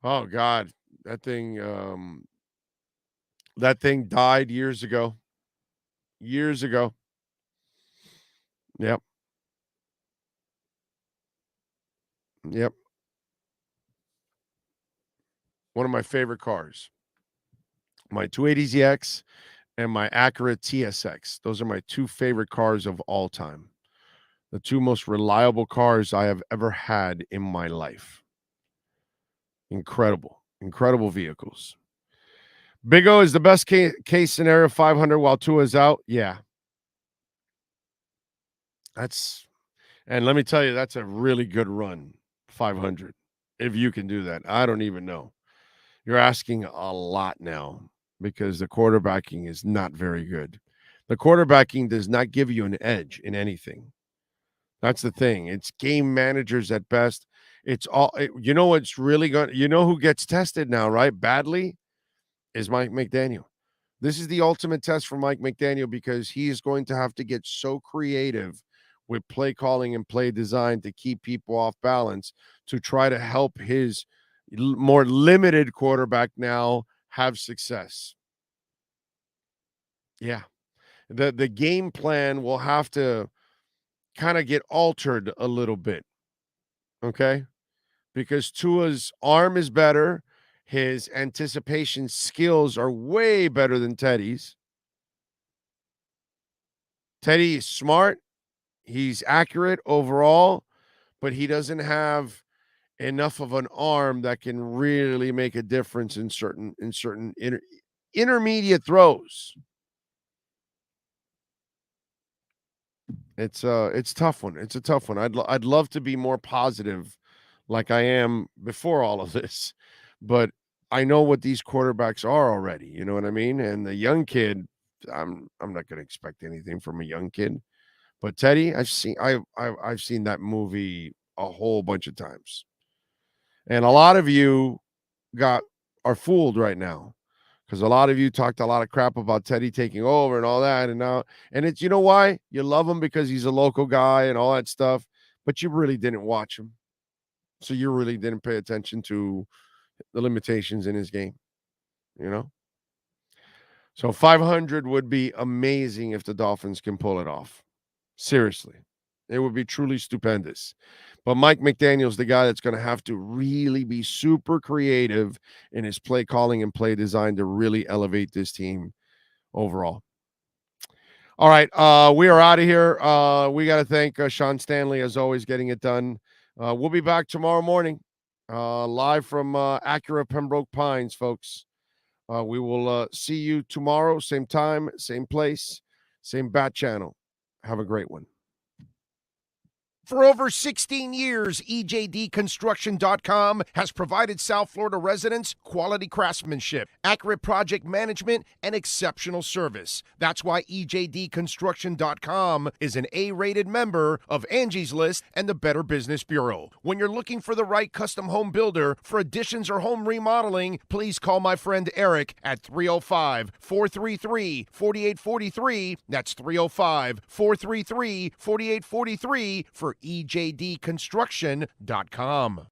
Oh God, that thing died years ago. Years ago. Yep. Yep. One of my favorite cars. My 280ZX and my Acura TSX. Those are my two favorite cars of all time. The two most reliable cars I have ever had in my life. Incredible vehicles. Big O is the best case scenario, 500 while Tua is out. Yeah. And let me tell you, that's a really good run, 500. If you can do that. I don't even know. You're asking a lot now because the quarterbacking is not very good. The quarterbacking does not give you an edge in anything. That's the thing. It's game managers at best. It's all, you know what's really going, you know who gets tested now, right? Badly is Mike McDaniel. This is the ultimate test for Mike McDaniel because he is going to have to get so creative with play calling and play design to keep people off balance to try to help his more limited quarterback now have success. Yeah. The game plan will have to kind of get altered a little bit. Okay? Because Tua's arm is better, his anticipation skills are way better than Teddy's. Teddy is smart, he's accurate overall, but he doesn't have enough of an arm that can really make a difference in certain intermediate throws. It's a tough one. It's a tough one. I'd love to be more positive like I am before all of this, but I know what these quarterbacks are already, you know what I mean? And the young kid, I'm not going to expect anything from a young kid. But Teddy, I've seen that movie a whole bunch of times. And a lot of you are fooled right now because a lot of you talked a lot of crap about Teddy taking over and all that. And it's, you know why? You love him because he's a local guy and all that stuff, but you really didn't watch him. So you really didn't pay attention to the limitations in his game, you know? So 500 would be amazing if the Dolphins can pull it off. Seriously. It would be truly stupendous. But Mike McDaniel's the guy that's going to have to really be super creative in his play calling and play design to really elevate this team overall. All right, we are out of here. We got to thank Sean Stanley, as always, getting it done. We'll be back tomorrow morning, live from Acura Pembroke Pines, folks. We will see you tomorrow, same time, same place, same bat channel. Have a great one. For over 16 years, EJDConstruction.com has provided South Florida residents quality craftsmanship, accurate project management, and exceptional service. That's why EJDConstruction.com is an A-rated member of Angie's List and the Better Business Bureau. When you're looking for the right custom home builder for additions or home remodeling, please call my friend Eric at 305-433-4843. That's 305-433-4843 for EJDConstruction.com.